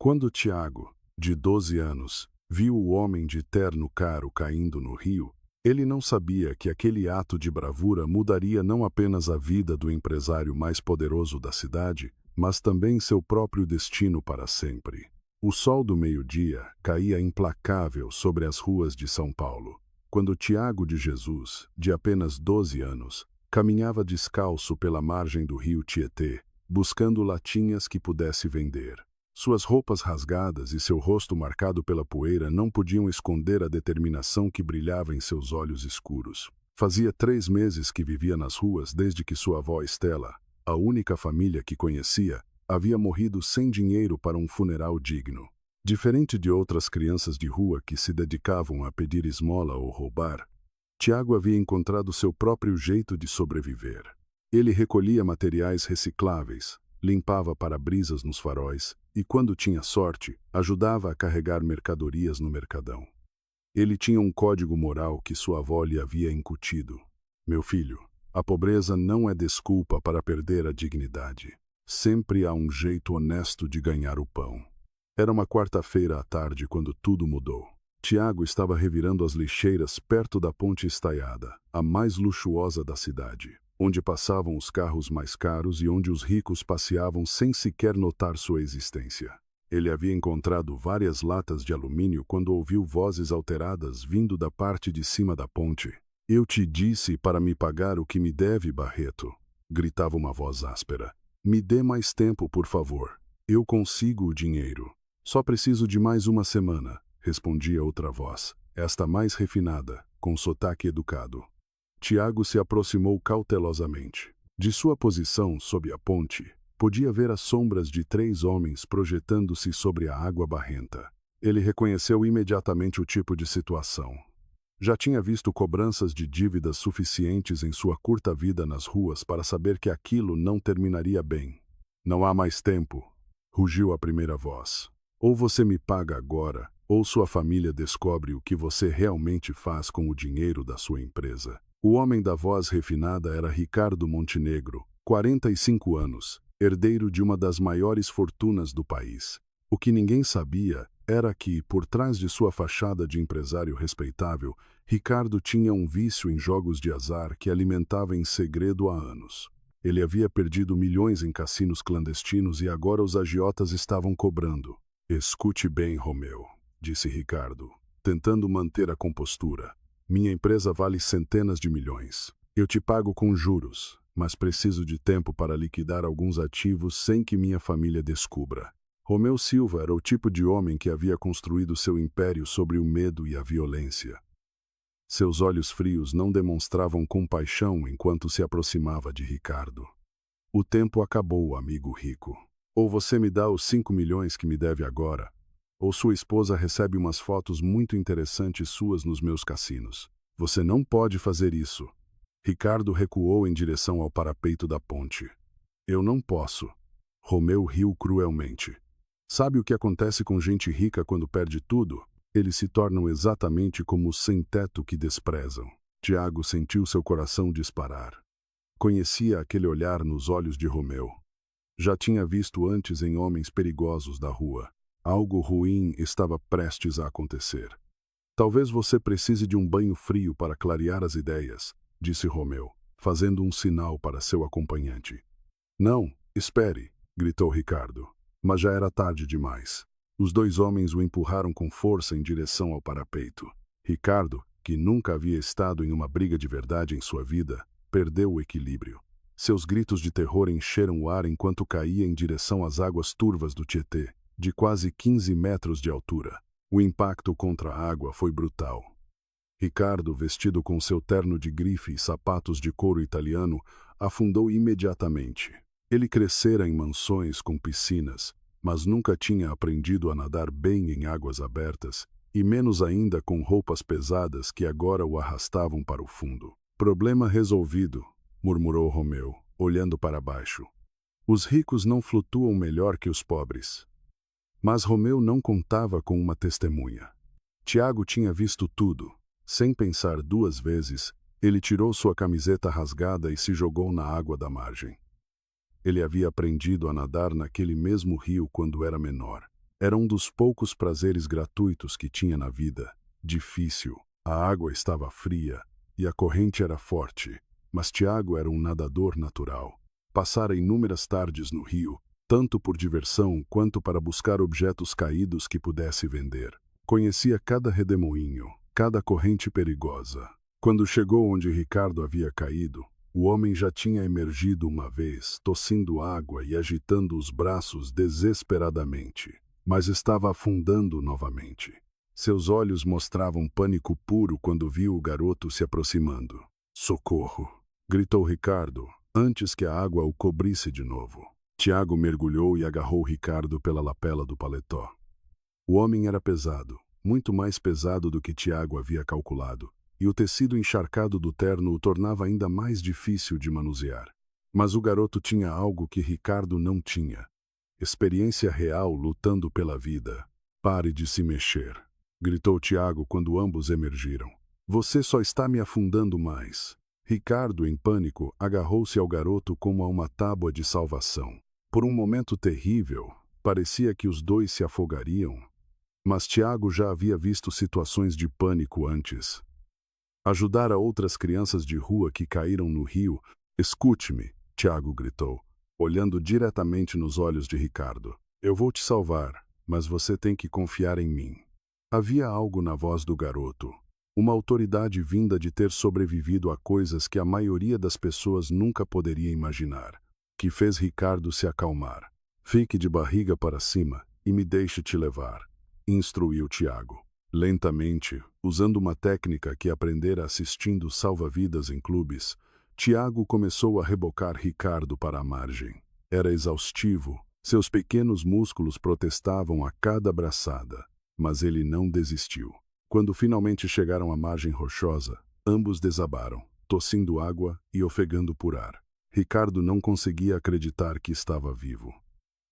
Quando Tiago, de 12 anos, viu o homem de terno caro caindo no rio, ele não sabia que aquele ato de bravura mudaria não apenas a vida do empresário mais poderoso da cidade, mas também seu próprio destino para sempre. O sol do meio-dia caía implacável sobre as ruas de São Paulo, quando Tiago de Jesus, de apenas 12 anos, caminhava descalço pela margem do rio Tietê, buscando latinhas que pudesse vender. Suas roupas rasgadas e seu rosto marcado pela poeira não podiam esconder a determinação que brilhava em seus olhos escuros. Fazia 3 meses que vivia nas ruas desde que sua avó Estela, a única família que conhecia, havia morrido sem dinheiro para um funeral digno. Diferente de outras crianças de rua que se dedicavam a pedir esmola ou roubar, Tiago havia encontrado seu próprio jeito de sobreviver. Ele recolhia materiais recicláveis, limpava para-brisas nos faróis e, quando tinha sorte, ajudava a carregar mercadorias no mercadão. Ele tinha um código moral que sua avó lhe havia incutido. Meu filho, a pobreza não é desculpa para perder a dignidade. Sempre há um jeito honesto de ganhar o pão. Era uma quarta-feira à tarde quando tudo mudou. Tiago estava revirando as lixeiras perto da ponte estaiada, a mais luxuosa da cidade, onde passavam os carros mais caros e onde os ricos passeavam sem sequer notar sua existência. Ele havia encontrado várias latas de alumínio quando ouviu vozes alteradas vindo da parte de cima da ponte. "Eu te disse para me pagar o que me deve, Barreto", gritava uma voz áspera. "Me dê mais tempo, por favor. Eu consigo o dinheiro. Só preciso de mais uma semana", respondia outra voz, esta mais refinada, com sotaque educado. Tiago se aproximou cautelosamente. De sua posição sob a ponte, podia ver as sombras de 3 homens projetando-se sobre a água barrenta. Ele reconheceu imediatamente o tipo de situação. Já tinha visto cobranças de dívidas suficientes em sua curta vida nas ruas para saber que aquilo não terminaria bem. "Não há mais tempo", rugiu a primeira voz. "Ou você me paga agora, ou sua família descobre o que você realmente faz com o dinheiro da sua empresa." O homem da voz refinada era Ricardo Montenegro, 45 anos, herdeiro de uma das maiores fortunas do país. O que ninguém sabia era que, por trás de sua fachada de empresário respeitável, Ricardo tinha um vício em jogos de azar que alimentava em segredo há anos. Ele havia perdido milhões em cassinos clandestinos e agora os agiotas estavam cobrando. "Escute bem, Romeu", disse Ricardo, tentando manter a compostura. "Minha empresa vale centenas de milhões. Eu te pago com juros, mas preciso de tempo para liquidar alguns ativos sem que minha família descubra." Romeu Silva era o tipo de homem que havia construído seu império sobre o medo e a violência. Seus olhos frios não demonstravam compaixão enquanto se aproximava de Ricardo. "O tempo acabou, amigo rico. Ou você me dá os 5 milhões que me deve agora, ou sua esposa recebe umas fotos muito interessantes suas nos meus cassinos. Você não pode fazer isso." Ricardo recuou em direção ao parapeito da ponte. "Eu não posso." Romeu riu cruelmente. "Sabe o que acontece com gente rica quando perde tudo? Eles se tornam exatamente como os sem-teto que desprezam." Tiago sentiu seu coração disparar. Conhecia aquele olhar nos olhos de Romeu. Já tinha visto antes em homens perigosos da rua. Algo ruim estava prestes a acontecer. "Talvez você precise de um banho frio para clarear as ideias", disse Romeu, fazendo um sinal para seu acompanhante. "Não, espere", gritou Ricardo. Mas já era tarde demais. Os 2 homens o empurraram com força em direção ao parapeito. Ricardo, que nunca havia estado em uma briga de verdade em sua vida, perdeu o equilíbrio. Seus gritos de terror encheram o ar enquanto caía em direção às águas turvas do Tietê, de quase 15 metros de altura. O impacto contra a água foi brutal. Ricardo, vestido com seu terno de grife e sapatos de couro italiano, afundou imediatamente. Ele crescera em mansões com piscinas, mas nunca tinha aprendido a nadar bem em águas abertas, e menos ainda com roupas pesadas que agora o arrastavam para o fundo. "Problema resolvido", murmurou Romeu, olhando para baixo. "Os ricos não flutuam melhor que os pobres." Mas Romeu não contava com uma testemunha. Tiago tinha visto tudo. Sem pensar 2 vezes, ele tirou sua camiseta rasgada e se jogou na água da margem. Ele havia aprendido a nadar naquele mesmo rio quando era menor. Era um dos poucos prazeres gratuitos que tinha na vida. Difícil. A água estava fria e a corrente era forte, mas Tiago era um nadador natural. Passara inúmeras tardes no rio, tanto por diversão quanto para buscar objetos caídos que pudesse vender. Conhecia cada redemoinho, cada corrente perigosa. Quando chegou onde Ricardo havia caído, o homem já tinha emergido uma vez, tossindo água e agitando os braços desesperadamente, mas estava afundando novamente. Seus olhos mostravam pânico puro quando viu o garoto se aproximando. "Socorro!" gritou Ricardo, antes que a água o cobrisse de novo. Tiago mergulhou e agarrou Ricardo pela lapela do paletó. O homem era pesado, muito mais pesado do que Tiago havia calculado, e o tecido encharcado do terno o tornava ainda mais difícil de manusear. Mas o garoto tinha algo que Ricardo não tinha. Experiência real lutando pela vida. "Pare de se mexer", gritou Tiago quando ambos emergiram. "Você só está me afundando mais." Ricardo, em pânico, agarrou-se ao garoto como a uma tábua de salvação. Por um momento terrível, parecia que os dois se afogariam. Mas Tiago já havia visto situações de pânico antes. Ajudara outras crianças de rua que caíram no rio. "Escute-me", Tiago gritou, olhando diretamente nos olhos de Ricardo. "Eu vou te salvar, mas você tem que confiar em mim." Havia algo na voz do garoto, uma autoridade vinda de ter sobrevivido a coisas que a maioria das pessoas nunca poderia imaginar, que fez Ricardo se acalmar. "Fique de barriga para cima e me deixe te levar", instruiu Tiago. Lentamente, usando uma técnica que aprendera assistindo salva-vidas em clubes, Tiago começou a rebocar Ricardo para a margem. Era exaustivo, seus pequenos músculos protestavam a cada braçada, mas ele não desistiu. Quando finalmente chegaram à margem rochosa, ambos desabaram, tossindo água e ofegando por ar. Ricardo não conseguia acreditar que estava vivo.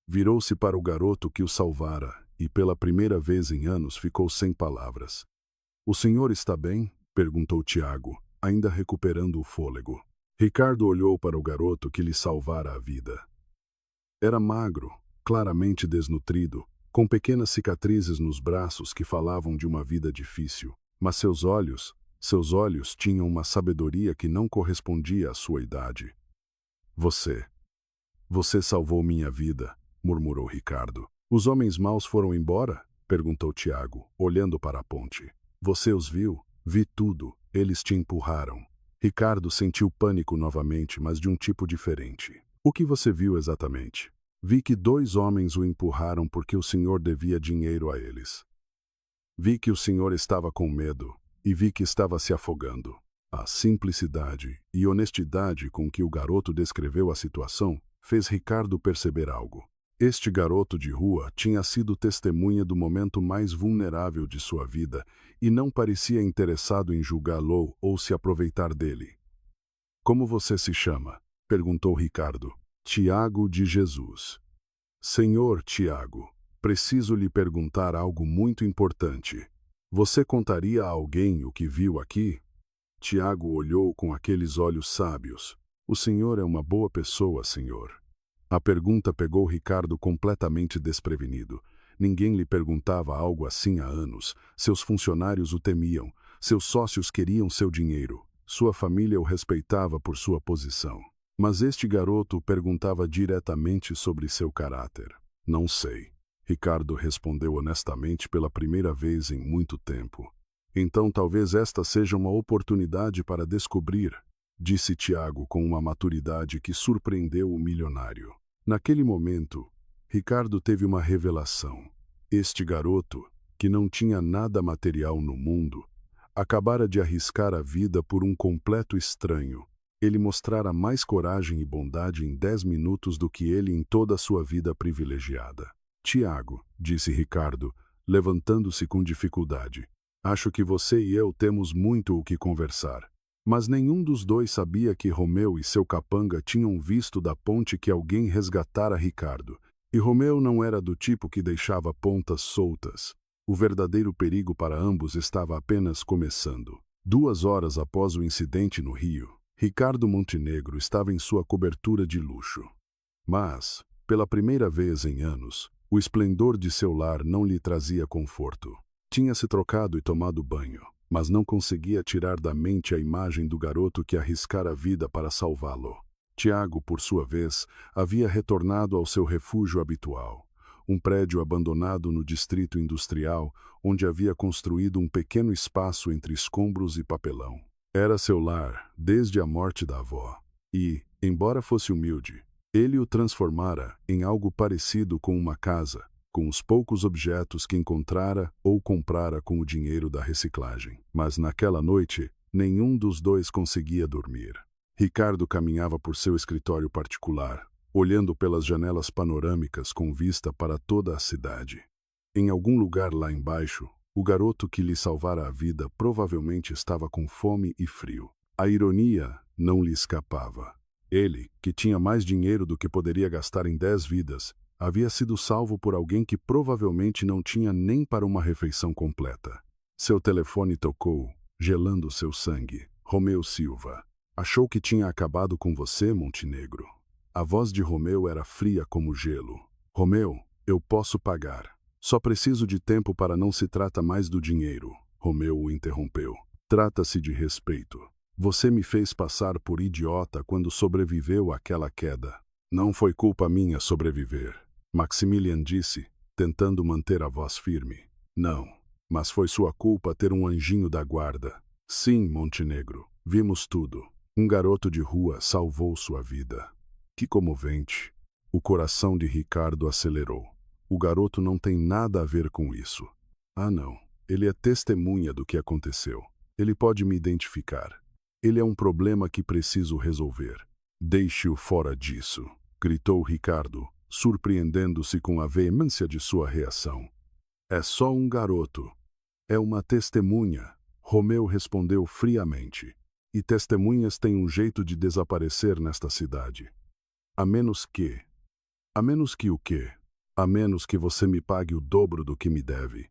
Virou-se para o garoto que o salvara e, pela primeira vez em anos, ficou sem palavras. "O senhor está bem?" perguntou Tiago, ainda recuperando o fôlego. Ricardo olhou para o garoto que lhe salvara a vida. Era magro, claramente desnutrido, com pequenas cicatrizes nos braços que falavam de uma vida difícil, mas seus olhos tinham uma sabedoria que não correspondia à sua idade. Você salvou minha vida", murmurou Ricardo. "Os homens maus foram embora?" perguntou Tiago, olhando para a ponte. "Você os viu?" "Vi tudo. Eles te empurraram." Ricardo sentiu pânico novamente, mas de um tipo diferente. "O que você viu exatamente?" "Vi que 2 homens o empurraram porque o senhor devia dinheiro a eles. Vi que o senhor estava com medo e vi que estava se afogando." A simplicidade e honestidade com que o garoto descreveu a situação fez Ricardo perceber algo. Este garoto de rua tinha sido testemunha do momento mais vulnerável de sua vida e não parecia interessado em julgá-lo ou se aproveitar dele. "Como você se chama?" perguntou Ricardo. "Tiago de Jesus." "Senhor Tiago, preciso lhe perguntar algo muito importante. Você contaria a alguém o que viu aqui?" Tiago olhou com aqueles olhos sábios. "O senhor é uma boa pessoa, senhor." A pergunta pegou Ricardo completamente desprevenido. Ninguém lhe perguntava algo assim há anos. Seus funcionários o temiam. Seus sócios queriam seu dinheiro. Sua família o respeitava por sua posição. Mas este garoto perguntava diretamente sobre seu caráter. "Não sei." Ricardo respondeu honestamente pela primeira vez em muito tempo. "Então talvez esta seja uma oportunidade para descobrir", disse Tiago com uma maturidade que surpreendeu o milionário. Naquele momento, Ricardo teve uma revelação. Este garoto, que não tinha nada material no mundo, acabara de arriscar a vida por um completo estranho. Ele mostrara mais coragem e bondade em 10 minutos do que ele em toda a sua vida privilegiada. "Tiago", disse Ricardo, levantando-se com dificuldade, "acho que você e eu temos muito o que conversar." Mas nenhum dos dois sabia que Romeu e seu capanga tinham visto da ponte que alguém resgatara Ricardo. E Romeu não era do tipo que deixava pontas soltas. O verdadeiro perigo para ambos estava apenas começando. 2 horas após o incidente no Rio, Ricardo Montenegro estava em sua cobertura de luxo. Mas, pela primeira vez em anos, O esplendor de seu lar não lhe trazia conforto. Tinha se trocado e tomado banho, mas não conseguia tirar da mente a imagem do garoto que arriscara a vida para salvá-lo. Tiago, por sua vez, havia retornado ao seu refúgio habitual, um prédio abandonado no distrito industrial, onde havia construído um pequeno espaço entre escombros e papelão. Era seu lar, desde a morte da avó, e, embora fosse humilde, ele o transformara em algo parecido com uma casa, com os poucos objetos que encontrara ou comprara com o dinheiro da reciclagem. Mas naquela noite, nenhum dos dois conseguia dormir. Ricardo caminhava por seu escritório particular, olhando pelas janelas panorâmicas com vista para toda a cidade. Em algum lugar lá embaixo, o garoto que lhe salvara a vida provavelmente estava com fome e frio. A ironia não lhe escapava. Ele, que tinha mais dinheiro do que poderia gastar em 10 vidas, havia sido salvo por alguém que provavelmente não tinha nem para uma refeição completa. Seu telefone tocou, gelando seu sangue. Romeu Silva. Achou que tinha acabado com você, Montenegro? A voz de Romeu era fria como gelo. Romeu, eu posso pagar. Só preciso de tempo para não se trata mais do dinheiro. Romeu o interrompeu. Trata-se de respeito. Você me fez passar por idiota quando sobreviveu àquela queda. Não foi culpa minha sobreviver, Maximilian disse, tentando manter a voz firme. Não, mas foi sua culpa ter um anjinho da guarda. Sim, Montenegro, vimos tudo. Um garoto de rua salvou sua vida. Que comovente. O coração de Ricardo acelerou. O garoto não tem nada a ver com isso. Ah, não. Ele é testemunha do que aconteceu. Ele pode me identificar. Ele é um problema que preciso resolver. Deixe-o fora disso, gritou Ricardo, surpreendendo-se com a veemência de sua reação. É só um garoto. É uma testemunha, Romeu respondeu friamente. E testemunhas têm um jeito de desaparecer nesta cidade. A menos que... A menos que o quê? A menos que você me pague o dobro do que me deve.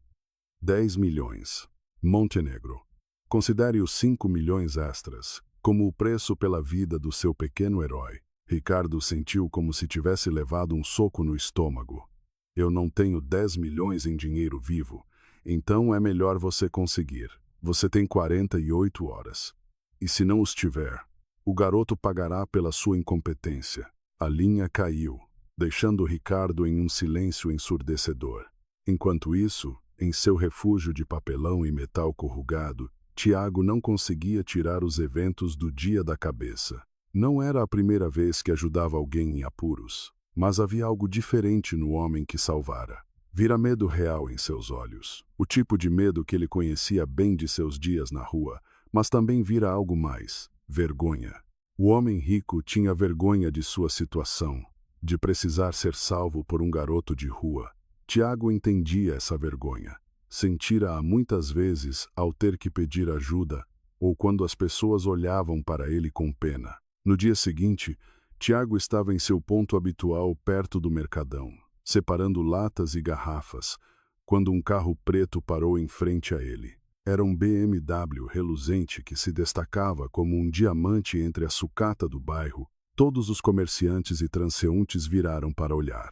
10 milhões. Montenegro. Considere os 5 milhões extras como o preço pela vida do seu pequeno herói. Ricardo sentiu como se tivesse levado um soco no estômago. Eu não tenho 10 milhões em dinheiro vivo, então é melhor você conseguir. Você tem 48 horas. E se não os tiver, o garoto pagará pela sua incompetência. A linha caiu, deixando Ricardo em um silêncio ensurdecedor. Enquanto isso, em seu refúgio de papelão e metal corrugado, Tiago não conseguia tirar os eventos do dia da cabeça. Não era a primeira vez que ajudava alguém em apuros, mas havia algo diferente no homem que salvara. Vira medo real em seus olhos, o tipo de medo que ele conhecia bem de seus dias na rua, mas também vira algo mais, vergonha. O homem rico tinha vergonha de sua situação, de precisar ser salvo por um garoto de rua. Tiago entendia essa vergonha. Sentira-a muitas vezes ao ter que pedir ajuda ou quando as pessoas olhavam para ele com pena. No dia seguinte, Tiago estava em seu ponto habitual perto do mercadão, separando latas e garrafas, quando um carro preto parou em frente a ele. Era um BMW reluzente que se destacava como um diamante entre a sucata do bairro. Todos os comerciantes e transeuntes viraram para olhar.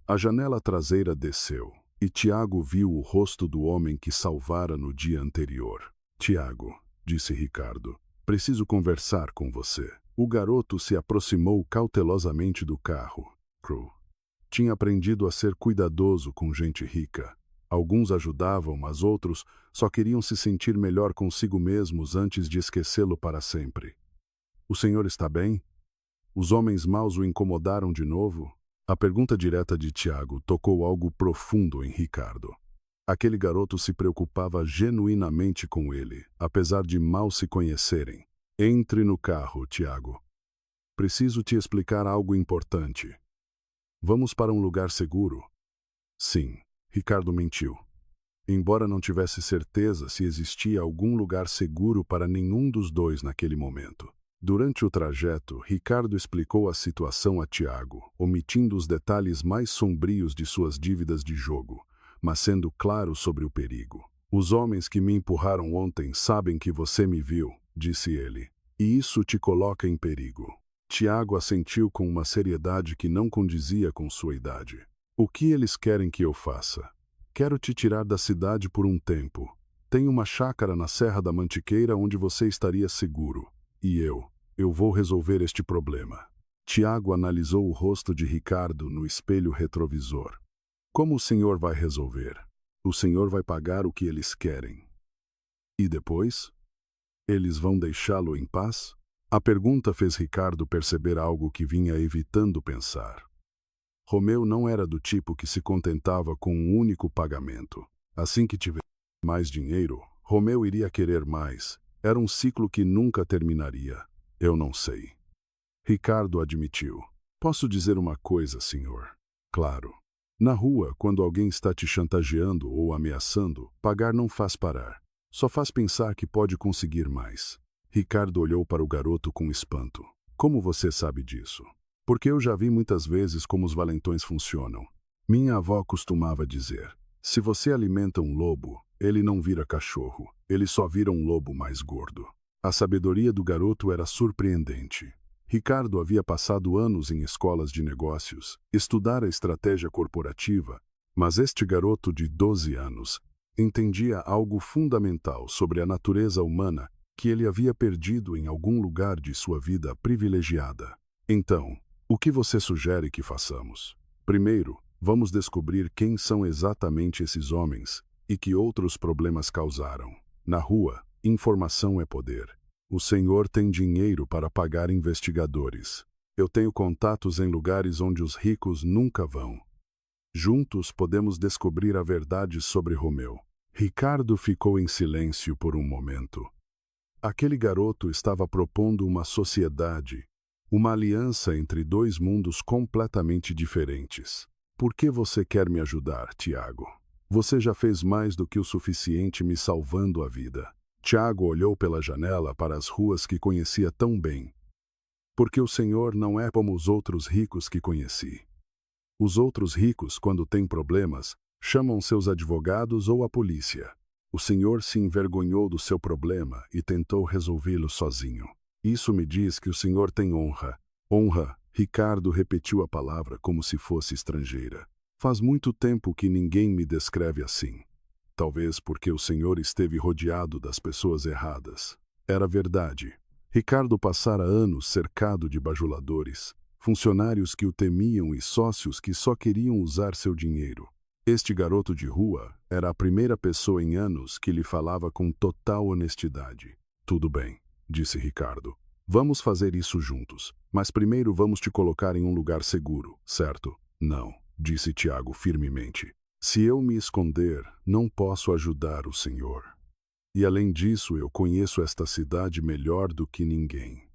A janela traseira desceu, e Tiago viu o rosto do homem que salvara no dia anterior. Tiago, disse Ricardo, preciso conversar com você. O garoto se aproximou cautelosamente do carro. Crew. Tinha aprendido a ser cuidadoso com gente rica. Alguns ajudavam, mas outros só queriam se sentir melhor consigo mesmos antes de esquecê-lo para sempre. O senhor está bem? Os homens maus o incomodaram de novo? A pergunta direta de Tiago tocou algo profundo em Ricardo. Aquele garoto se preocupava genuinamente com ele, apesar de mal se conhecerem. Entre no carro, Tiago. Preciso te explicar algo importante. Vamos para um lugar seguro? Sim, Ricardo mentiu. Embora não tivesse certeza se existia algum lugar seguro para nenhum dos dois naquele momento. Durante o trajeto, Ricardo explicou a situação a Tiago, omitindo os detalhes mais sombrios de suas dívidas de jogo, mas sendo claro sobre o perigo. Os homens que me empurraram ontem sabem que você me viu, disse ele, e isso te coloca em perigo. Tiago assentiu com uma seriedade que não condizia com sua idade. O que eles querem que eu faça? Quero te tirar da cidade por um tempo. Tem uma chácara na Serra da Mantiqueira onde você estaria seguro. E eu vou resolver este problema. Tiago analisou o rosto de Ricardo no espelho retrovisor. Como o senhor vai resolver? O senhor vai pagar o que eles querem. E depois? Eles vão deixá-lo em paz? A pergunta fez Ricardo perceber algo que vinha evitando pensar. Romeu não era do tipo que se contentava com um único pagamento. Assim que tivesse mais dinheiro, Romeu iria querer mais. Era um ciclo que nunca terminaria. Eu não sei. Ricardo admitiu. Posso dizer uma coisa, senhor? Claro. Na rua, quando alguém está te chantageando ou ameaçando, pagar não faz parar. Só faz pensar que pode conseguir mais. Ricardo olhou para o garoto com espanto. Como você sabe disso? Porque eu já vi muitas vezes como os valentões funcionam. Minha avó costumava dizer: se você alimenta um lobo, ele não vira cachorro, ele só vira um lobo mais gordo. A sabedoria do garoto era surpreendente. Ricardo havia passado anos em escolas de negócios, estudara estratégia corporativa, mas este garoto de 12 anos entendia algo fundamental sobre a natureza humana que ele havia perdido em algum lugar de sua vida privilegiada. Então, o que você sugere que façamos? Primeiro, vamos descobrir quem são exatamente esses homens e que outros problemas causaram. Na rua, informação é poder. O senhor tem dinheiro para pagar investigadores. Eu tenho contatos em lugares onde os ricos nunca vão. Juntos podemos descobrir a verdade sobre Romeu. Ricardo ficou em silêncio por um momento. Aquele garoto estava propondo uma sociedade, uma aliança entre dois mundos completamente diferentes. Por que você quer me ajudar, Tiago? Você já fez mais do que o suficiente me salvando a vida. Tiago olhou pela janela para as ruas que conhecia tão bem. Porque o senhor não é como os outros ricos que conheci. Os outros ricos, quando têm problemas, chamam seus advogados ou a polícia. O senhor se envergonhou do seu problema e tentou resolvê-lo sozinho. Isso me diz que o senhor tem honra. Honra, Ricardo repetiu a palavra como se fosse estrangeira. Faz muito tempo que ninguém me descreve assim. Talvez porque o senhor esteve rodeado das pessoas erradas. Era verdade. Ricardo passara anos cercado de bajuladores, funcionários que o temiam e sócios que só queriam usar seu dinheiro. Este garoto de rua era a primeira pessoa em anos que lhe falava com total honestidade. Tudo bem, disse Ricardo. Vamos fazer isso juntos, mas primeiro vamos te colocar em um lugar seguro, certo? Não, disse Tiago firmemente. Se eu me esconder, não posso ajudar o senhor. E além disso, eu conheço esta cidade melhor do que ninguém.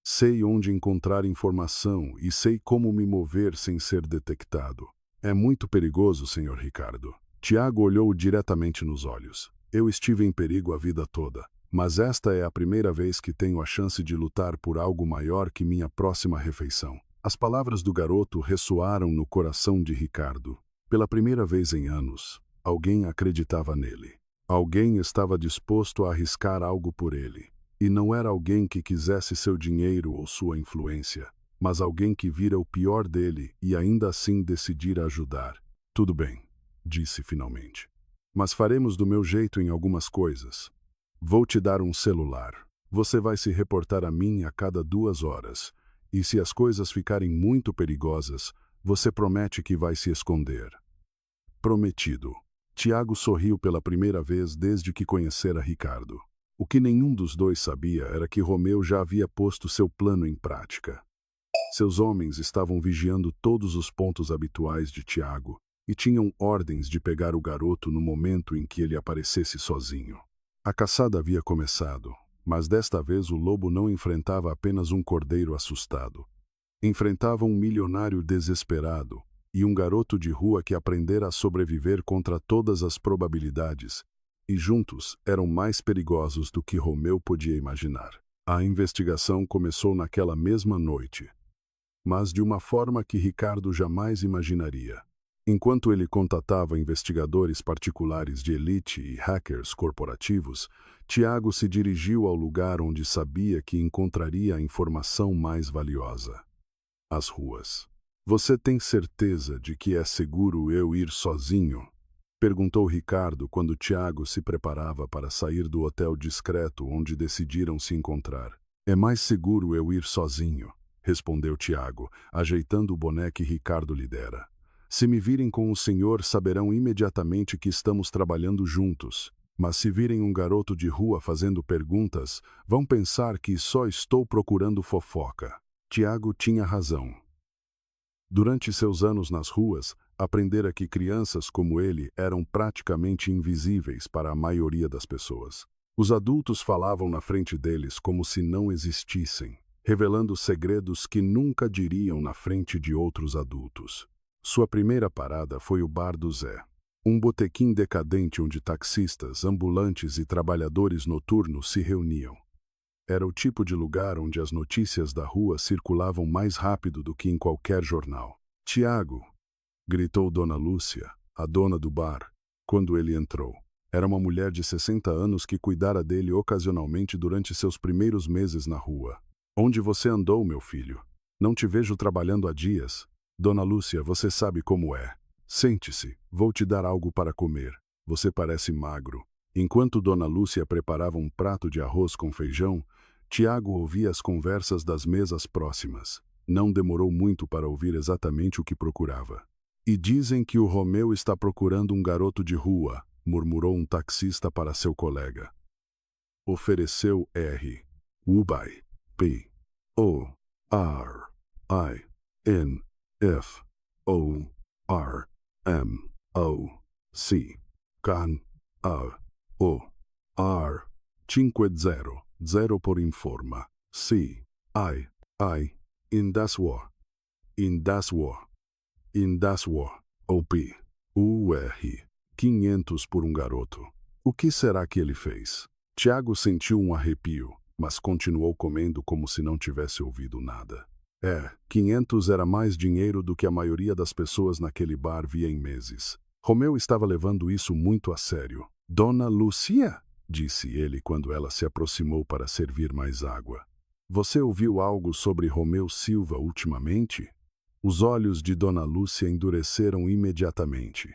Sei onde encontrar informação e sei como me mover sem ser detectado. É muito perigoso, senhor Ricardo. Tiago olhou diretamente nos olhos. Eu estive em perigo a vida toda, mas esta é a primeira vez que tenho a chance de lutar por algo maior que minha próxima refeição. As palavras do garoto ressoaram no coração de Ricardo. Pela primeira vez em anos, alguém acreditava nele. Alguém estava disposto a arriscar algo por ele. E não era alguém que quisesse seu dinheiro ou sua influência, mas alguém que vira o pior dele e ainda assim decidira ajudar. Tudo bem, disse finalmente. Mas faremos do meu jeito em algumas coisas. Vou te dar um celular. Você vai se reportar a mim a cada 2 horas. E se as coisas ficarem muito perigosas, você promete que vai se esconder. Prometido. Tiago sorriu pela primeira vez desde que conhecera Ricardo. O que nenhum dos dois sabia era que Romeu já havia posto seu plano em prática. Seus homens estavam vigiando todos os pontos habituais de Tiago e tinham ordens de pegar o garoto no momento em que ele aparecesse sozinho. A caçada havia começado, mas desta vez o lobo não enfrentava apenas um cordeiro assustado. Enfrentava um milionário desesperado e um garoto de rua que aprendera a sobreviver contra todas as probabilidades, e juntos eram mais perigosos do que Romeu podia imaginar. A investigação começou naquela mesma noite, mas de uma forma que Ricardo jamais imaginaria. Enquanto ele contatava investigadores particulares de elite e hackers corporativos, Tiago se dirigiu ao lugar onde sabia que encontraria a informação mais valiosa: as ruas. Você tem certeza de que é seguro eu ir sozinho? Perguntou Ricardo quando Tiago se preparava para sair do hotel discreto onde decidiram se encontrar. É mais seguro eu ir sozinho, respondeu Tiago, ajeitando o boné que Ricardo lhe dera. Se me virem com o senhor, saberão imediatamente que estamos trabalhando juntos. Mas se virem um garoto de rua fazendo perguntas, vão pensar que só estou procurando fofoca. Tiago tinha razão. Durante seus anos nas ruas, aprendera que crianças como ele eram praticamente invisíveis para a maioria das pessoas. Os adultos falavam na frente deles como se não existissem, revelando segredos que nunca diriam na frente de outros adultos. Sua primeira parada foi o Bar do Zé, um botequim decadente onde taxistas, ambulantes e trabalhadores noturnos se reuniam. Era o tipo de lugar onde as notícias da rua circulavam mais rápido do que em qualquer jornal. "Tiago!" gritou Dona Lúcia, a dona do bar, quando ele entrou. Era uma mulher de 60 anos que cuidara dele ocasionalmente durante seus primeiros meses na rua. "Onde você andou, meu filho? Não te vejo trabalhando há dias." "Dona Lúcia, você sabe como é. Sente-se, vou te dar algo para comer. Você parece magro." Enquanto Dona Lúcia preparava um prato de arroz com feijão, Tiago ouvia as conversas das mesas próximas. Não demorou muito para ouvir exatamente o que procurava. "E dizem que o Romeu está procurando um garoto de rua", murmurou um taxista para seu colega. Ofereceu R. Ubai. P. O. R. I. N. F. O. R. M. O. C. Can. A. O. R. 500 por informa. C. I. Indaswa. OP. UR. 500 por um garoto. O que será que ele fez? Tiago sentiu um arrepio, mas continuou comendo como se não tivesse ouvido nada. 500 era mais dinheiro do que a maioria das pessoas naquele bar via em meses. Romeu estava levando isso muito a sério. "Dona Lúcia?" disse ele quando ela se aproximou para servir mais água. "Você ouviu algo sobre Romeu Silva ultimamente?" Os olhos de Dona Lúcia endureceram imediatamente.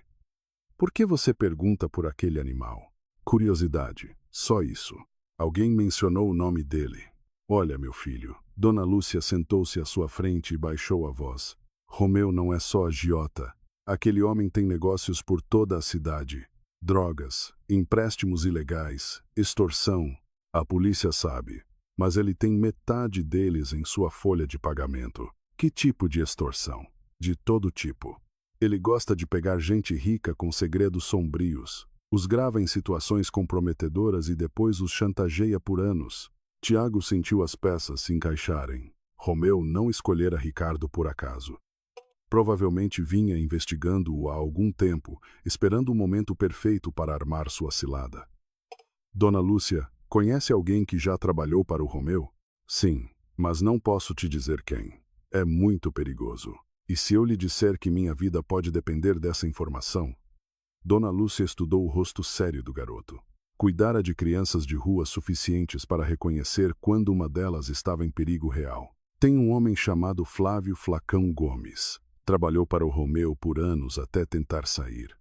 "Por que você pergunta por aquele animal?" "Curiosidade, só isso." "Alguém mencionou o nome dele." "Olha, meu filho." Dona Lúcia sentou-se à sua frente e baixou a voz. "Romeu não é só agiota. Aquele homem tem negócios por toda a cidade. Drogas, empréstimos ilegais, extorsão. A polícia sabe. Mas ele tem metade deles em sua folha de pagamento." "Que tipo de extorsão?" "De todo tipo. Ele gosta de pegar gente rica com segredos sombrios. Os grava em situações comprometedoras e depois os chantageia por anos." Tiago sentiu as peças se encaixarem. Romeu não escolhera Ricardo por acaso. Provavelmente vinha investigando-o há algum tempo, esperando o momento perfeito para armar sua cilada. "Dona Lúcia, conhece alguém que já trabalhou para o Romeu?" "Sim, mas não posso te dizer quem. É muito perigoso. E se eu lhe disser que minha vida pode depender dessa informação?" Dona Lúcia estudou o rosto sério do garoto. Cuidara de crianças de rua suficientes para reconhecer quando uma delas estava em perigo real. "Tem um homem chamado Flávio Flacão Gomes. Trabalhou para o Romeu por anos até tentar sair.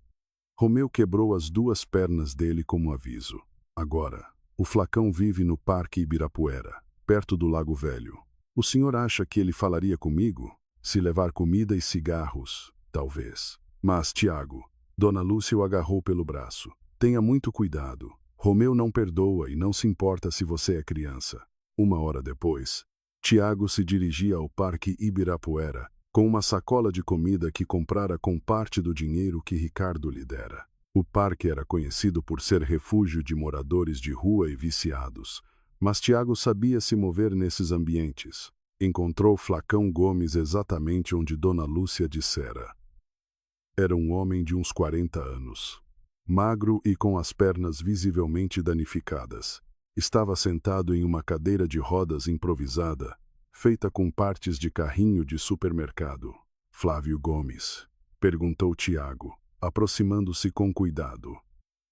Romeu quebrou as 2 pernas dele como aviso. Agora, o Flacão vive no Parque Ibirapuera, perto do Lago Velho. O senhor acha que ele falaria comigo? Se levar comida e cigarros, talvez." "Mas, Tiago." Dona Lúcia o agarrou pelo braço. "Tenha muito cuidado. Romeu não perdoa e não se importa se você é criança." 1 hora depois, Tiago se dirigia ao Parque Ibirapuera, com uma sacola de comida que comprara com parte do dinheiro que Ricardo lhe dera. O parque era conhecido por ser refúgio de moradores de rua e viciados, mas Tiago sabia se mover nesses ambientes. Encontrou Flacão Gomes exatamente onde Dona Lúcia dissera. Era um homem de uns 40 anos. Magro e com as pernas visivelmente danificadas. Estava sentado em uma cadeira de rodas improvisada, feita com partes de carrinho de supermercado. "Flávio Gomes?" perguntou Tiago, aproximando-se com cuidado.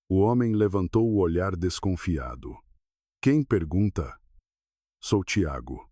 O homem levantou o olhar desconfiado. "Quem pergunta?" "Sou Tiago."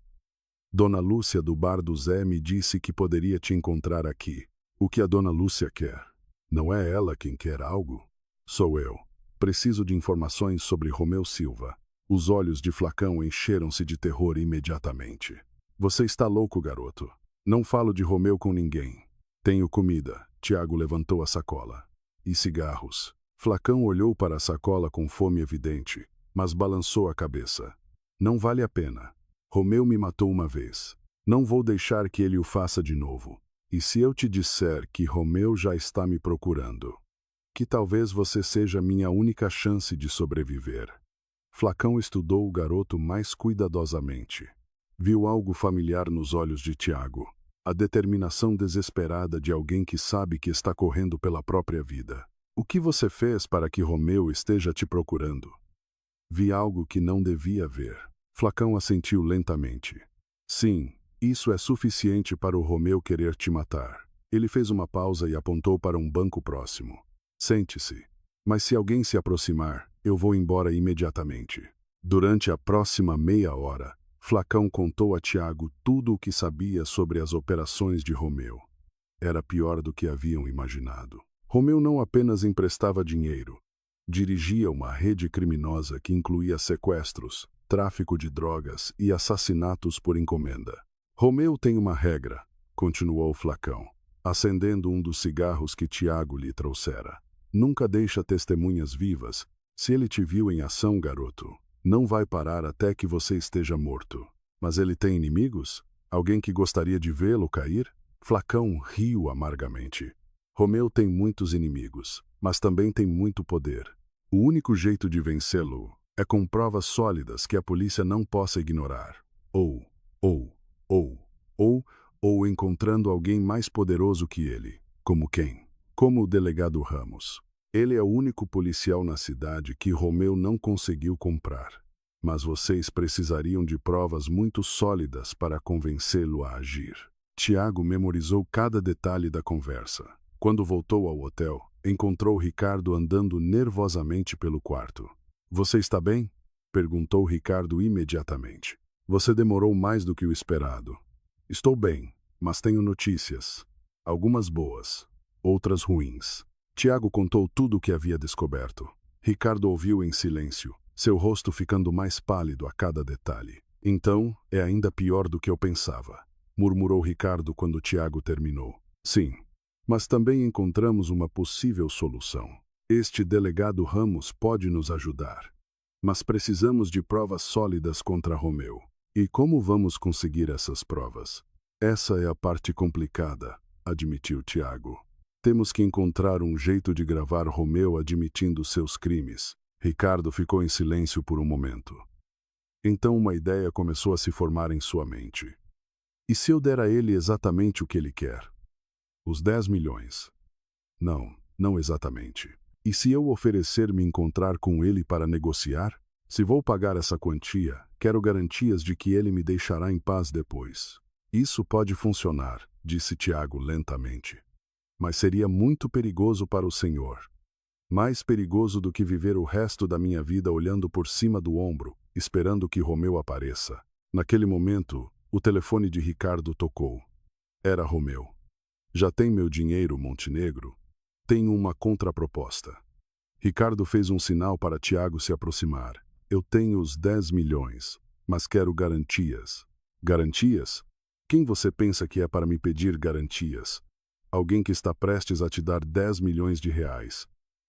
Dona Lúcia do bar do Zé me disse que poderia te encontrar aqui. O que a Dona Lúcia quer? Não é ela quem quer algo? Sou eu. Preciso de informações sobre Romeu Silva. Os olhos de Flacão encheram-se de terror imediatamente. Você está louco, garoto. Não falo de Romeu com ninguém. Tenho comida. Tiago levantou a sacola. E cigarros. Flacão olhou para a sacola com fome evidente, mas balançou a cabeça. Não vale a pena. Romeu me matou uma vez. Não vou deixar que ele o faça de novo. E se eu te disser que Romeu já está me procurando? Que talvez você seja minha única chance de sobreviver. Flacão estudou o garoto mais cuidadosamente. Viu algo familiar nos olhos de Tiago. A determinação desesperada de alguém que sabe que está correndo pela própria vida. O que você fez para que Romeu esteja te procurando? Vi algo que não devia ver. Flacão assentiu lentamente. Sim, isso é suficiente para o Romeu querer te matar. Ele fez uma pausa e apontou para um banco próximo. Sente-se. Mas se alguém se aproximar, eu vou embora imediatamente. Durante a próxima meia hora, Flacão contou a Tiago tudo o que sabia sobre as operações de Romeu. Era pior do que haviam imaginado. Romeu não apenas emprestava dinheiro. Dirigia uma rede criminosa que incluía sequestros, tráfico de drogas e assassinatos por encomenda. Romeu tem uma regra, continuou Flacão, acendendo um dos cigarros que Tiago lhe trouxera. Nunca deixa testemunhas vivas. Se ele te viu em ação, garoto, não vai parar até que você esteja morto. Mas ele tem inimigos? Alguém que gostaria de vê-lo cair? Flacão riu amargamente. Romeu tem muitos inimigos, mas também tem muito poder. O único jeito de vencê-lo é com provas sólidas que a polícia não possa ignorar. Ou encontrando alguém mais poderoso que ele. Como quem? Como o delegado Ramos. Ele é o único policial na cidade que Romeu não conseguiu comprar. Mas vocês precisariam de provas muito sólidas para convencê-lo a agir. Tiago memorizou cada detalhe da conversa. Quando voltou ao hotel, encontrou Ricardo andando nervosamente pelo quarto. Você está bem? Perguntou Ricardo imediatamente. Você demorou mais do que o esperado. Estou bem, mas tenho notícias. Algumas boas, outras ruins. Tiago contou tudo o que havia descoberto. Ricardo ouviu em silêncio, seu rosto ficando mais pálido a cada detalhe. Então, é ainda pior do que eu pensava, murmurou Ricardo quando Tiago terminou. Sim, mas também encontramos uma possível solução. Este delegado Ramos pode nos ajudar. Mas precisamos de provas sólidas contra Romeu. E como vamos conseguir essas provas? Essa é a parte complicada, admitiu Tiago. Temos que encontrar um jeito de gravar Romeu admitindo seus crimes. Ricardo ficou em silêncio por um momento. Então uma ideia começou a se formar em sua mente. E se eu der a ele exatamente o que ele quer? Os 10 milhões. Não exatamente. E se eu oferecer me encontrar com ele para negociar? Se vou pagar essa quantia, quero garantias de que ele me deixará em paz depois. Isso pode funcionar, disse Tiago lentamente. Mas seria muito perigoso para o senhor. Mais perigoso do que viver o resto da minha vida olhando por cima do ombro, esperando que Romeu apareça. Naquele momento, o telefone de Ricardo tocou. Era Romeu. Já tem meu dinheiro, Montenegro? Tenho uma contraproposta. Ricardo fez um sinal para Tiago se aproximar. Eu tenho os 10 milhões, mas quero garantias. Garantias? Quem você pensa que é para me pedir garantias? Alguém que está prestes a te dar 10 milhões de reais.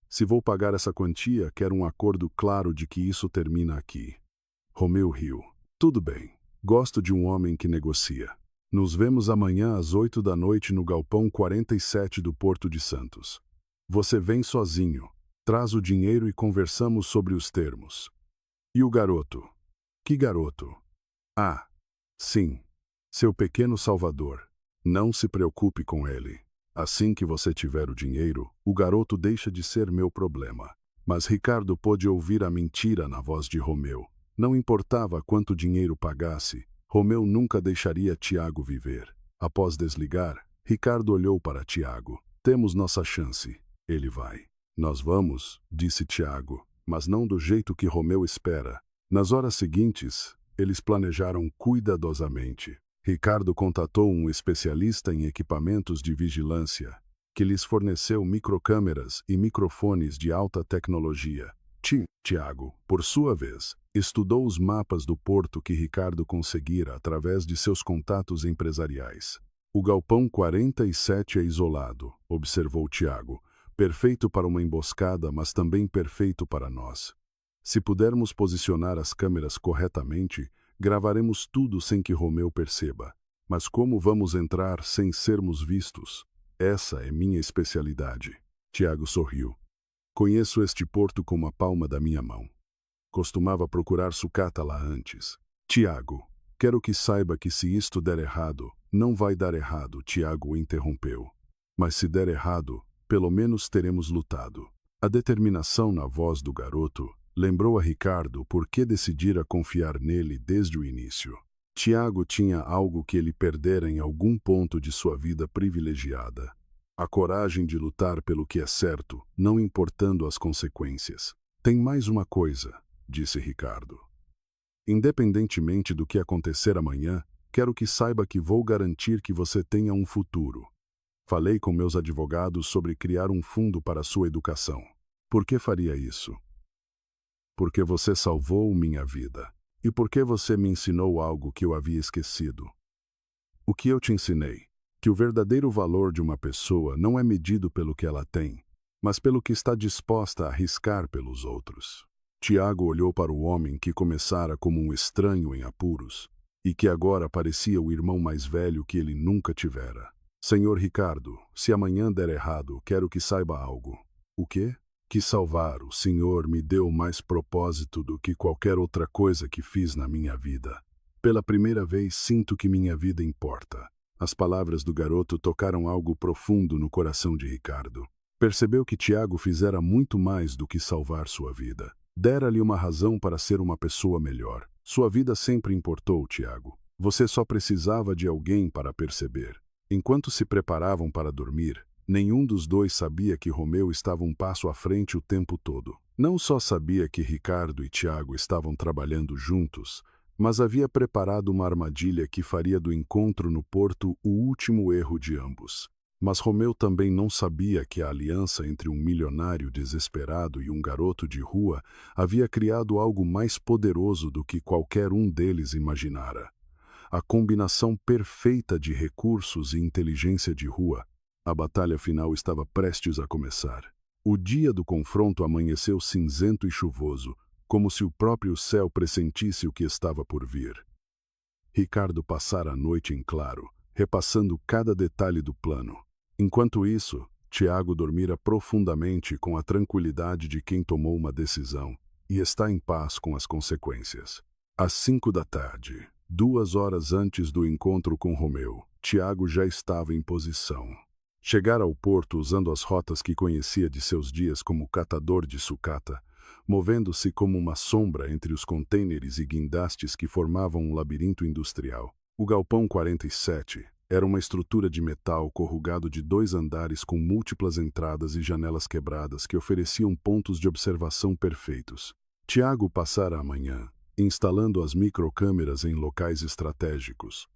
Se vou pagar essa quantia, quero um acordo claro de que isso termina aqui. Romeu riu. Tudo bem. Gosto de um homem que negocia. Nos vemos amanhã às 8 da noite no galpão 47 do Porto de Santos. Você vem sozinho. Traz o dinheiro e conversamos sobre os termos. E o garoto? Que garoto? Ah, sim. Seu pequeno Salvador. Não se preocupe com ele. Assim que você tiver o dinheiro, o garoto deixa de ser meu problema. Mas Ricardo pôde ouvir a mentira na voz de Romeu. Não importava quanto dinheiro pagasse, Romeu nunca deixaria Tiago viver. Após desligar, Ricardo olhou para Tiago. Temos nossa chance. Ele vai. Nós vamos, disse Tiago, mas não do jeito que Romeu espera. Nas horas seguintes, eles planejaram cuidadosamente. Ricardo contatou um especialista em equipamentos de vigilância, que lhes forneceu microcâmeras e microfones de alta tecnologia. Tiago, por sua vez, estudou os mapas do porto que Ricardo conseguira através de seus contatos empresariais. O galpão 47 é isolado, observou Tiago, perfeito para uma emboscada, mas também perfeito para nós. Se pudermos posicionar as câmeras corretamente, gravaremos tudo sem que Romeu perceba. Mas como vamos entrar sem sermos vistos? Essa é minha especialidade. Tiago sorriu. Conheço este porto como a palma da minha mão. Costumava procurar sucata lá antes. Tiago, quero que saiba que se isto der errado, não vai dar errado, Tiago o interrompeu. Mas se der errado, pelo menos teremos lutado. A determinação na voz do garoto lembrou a Ricardo por que decidira confiar nele desde o início. Tiago tinha algo que ele perdera em algum ponto de sua vida privilegiada. A coragem de lutar pelo que é certo, não importando as consequências. Tem mais uma coisa, disse Ricardo. Independentemente do que acontecer amanhã, quero que saiba que vou garantir que você tenha um futuro. Falei com meus advogados sobre criar um fundo para sua educação. Por que faria isso? Porque você salvou minha vida. E porque você me ensinou algo que eu havia esquecido. O que eu te ensinei? Que o verdadeiro valor de uma pessoa não é medido pelo que ela tem, mas pelo que está disposta a arriscar pelos outros. Tiago olhou para o homem que começara como um estranho em apuros, e que agora parecia o irmão mais velho que ele nunca tivera. Senhor Ricardo, se amanhã der errado, quero que saiba algo. O quê? Que salvar o Senhor me deu mais propósito do que qualquer outra coisa que fiz na minha vida. Pela primeira vez sinto que minha vida importa. As palavras do garoto tocaram algo profundo no coração de Ricardo. Percebeu que Tiago fizera muito mais do que salvar sua vida. Dera-lhe uma razão para ser uma pessoa melhor. Sua vida sempre importou, Tiago. Você só precisava de alguém para perceber. Enquanto se preparavam para dormir, nenhum dos dois sabia que Romeu estava um passo à frente o tempo todo. Não só sabia que Ricardo e Tiago estavam trabalhando juntos, mas havia preparado uma armadilha que faria do encontro no porto o último erro de ambos. Mas Romeu também não sabia que a aliança entre um milionário desesperado e um garoto de rua havia criado algo mais poderoso do que qualquer um deles imaginara. A combinação perfeita de recursos e inteligência de rua. A batalha final estava prestes a começar. O dia do confronto amanheceu cinzento e chuvoso, como se o próprio céu pressentisse o que estava por vir. Ricardo passara a noite em claro, repassando cada detalhe do plano. Enquanto isso, Tiago dormira profundamente com a tranquilidade de quem tomou uma decisão e está em paz com as consequências. Às 5 da tarde, 2 horas antes do encontro com Romeu, Tiago já estava em posição. Chegara ao porto usando as rotas que conhecia de seus dias como catador de sucata, movendo-se como uma sombra entre os contêineres e guindastes que formavam um labirinto industrial. O galpão 47 era uma estrutura de metal corrugado de 2 andares com múltiplas entradas e janelas quebradas que ofereciam pontos de observação perfeitos. Tiago passara a manhã instalando as microcâmeras em locais estratégicos.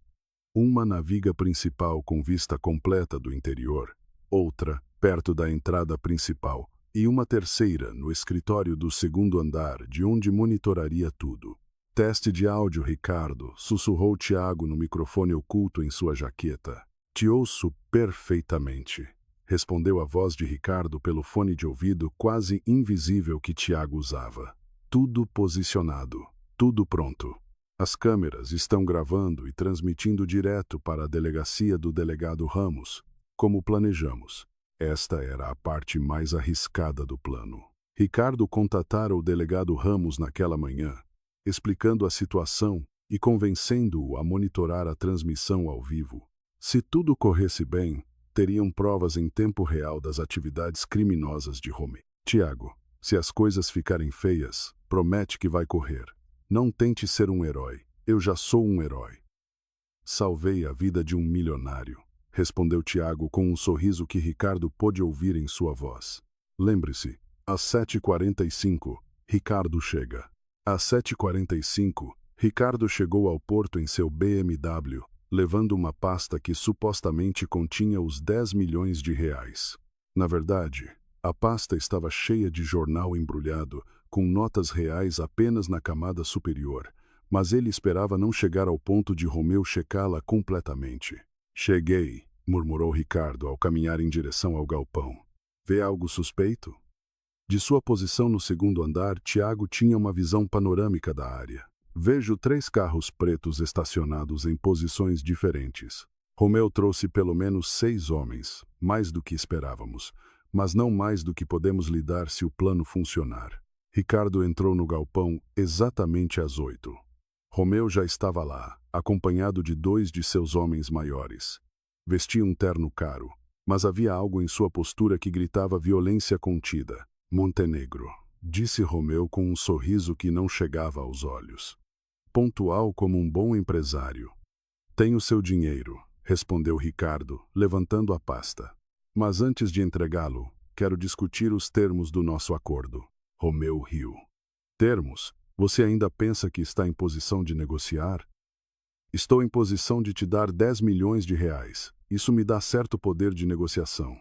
Uma na viga principal com vista completa do interior, outra perto da entrada principal e uma terceira no escritório do 2º andar, de onde monitoraria tudo. Teste de áudio, Ricardo, sussurrou Tiago no microfone oculto em sua jaqueta. Te ouço perfeitamente, respondeu a voz de Ricardo pelo fone de ouvido quase invisível que Tiago usava. Tudo posicionado, tudo pronto. As câmeras estão gravando e transmitindo direto para a delegacia do delegado Ramos, como planejamos. Esta era a parte mais arriscada do plano. Ricardo contatara o delegado Ramos naquela manhã, explicando a situação e convencendo-o a monitorar a transmissão ao vivo. Se tudo corresse bem, teriam provas em tempo real das atividades criminosas de Romeu. Tiago, se as coisas ficarem feias, promete que vai correr. Não tente ser um herói. Eu já sou um herói. Salvei a vida de um milionário, respondeu Tiago com um sorriso que Ricardo pôde ouvir em sua voz. Lembre-se, às 7h45, Ricardo chega. Às 7h45, Ricardo chegou ao porto em seu BMW, levando uma pasta que supostamente continha os 10 milhões de reais. Na verdade, a pasta estava cheia de jornal embrulhado, com notas reais apenas na camada superior, mas ele esperava não chegar ao ponto de Romeu checá-la completamente. Cheguei, murmurou Ricardo ao caminhar em direção ao galpão. Vê algo suspeito? De sua posição no segundo andar, Tiago tinha uma visão panorâmica da área. Vejo 3 carros pretos estacionados em posições diferentes. Romeu trouxe pelo menos 6 homens, mais do que esperávamos, mas não mais do que podemos lidar se o plano funcionar. Ricardo entrou no galpão exatamente às 8. Romeu já estava lá, acompanhado de 2 de seus homens maiores. Vestia um terno caro, mas havia algo em sua postura que gritava violência contida. Montenegro, disse Romeu com um sorriso que não chegava aos olhos. Pontual como um bom empresário. Tenho seu dinheiro, respondeu Ricardo, levantando a pasta. Mas antes de entregá-lo, quero discutir os termos do nosso acordo. Romeu riu. Termos? Você ainda pensa que está em posição de negociar? Estou em posição de te dar 10 milhões de reais. Isso me dá certo poder de negociação.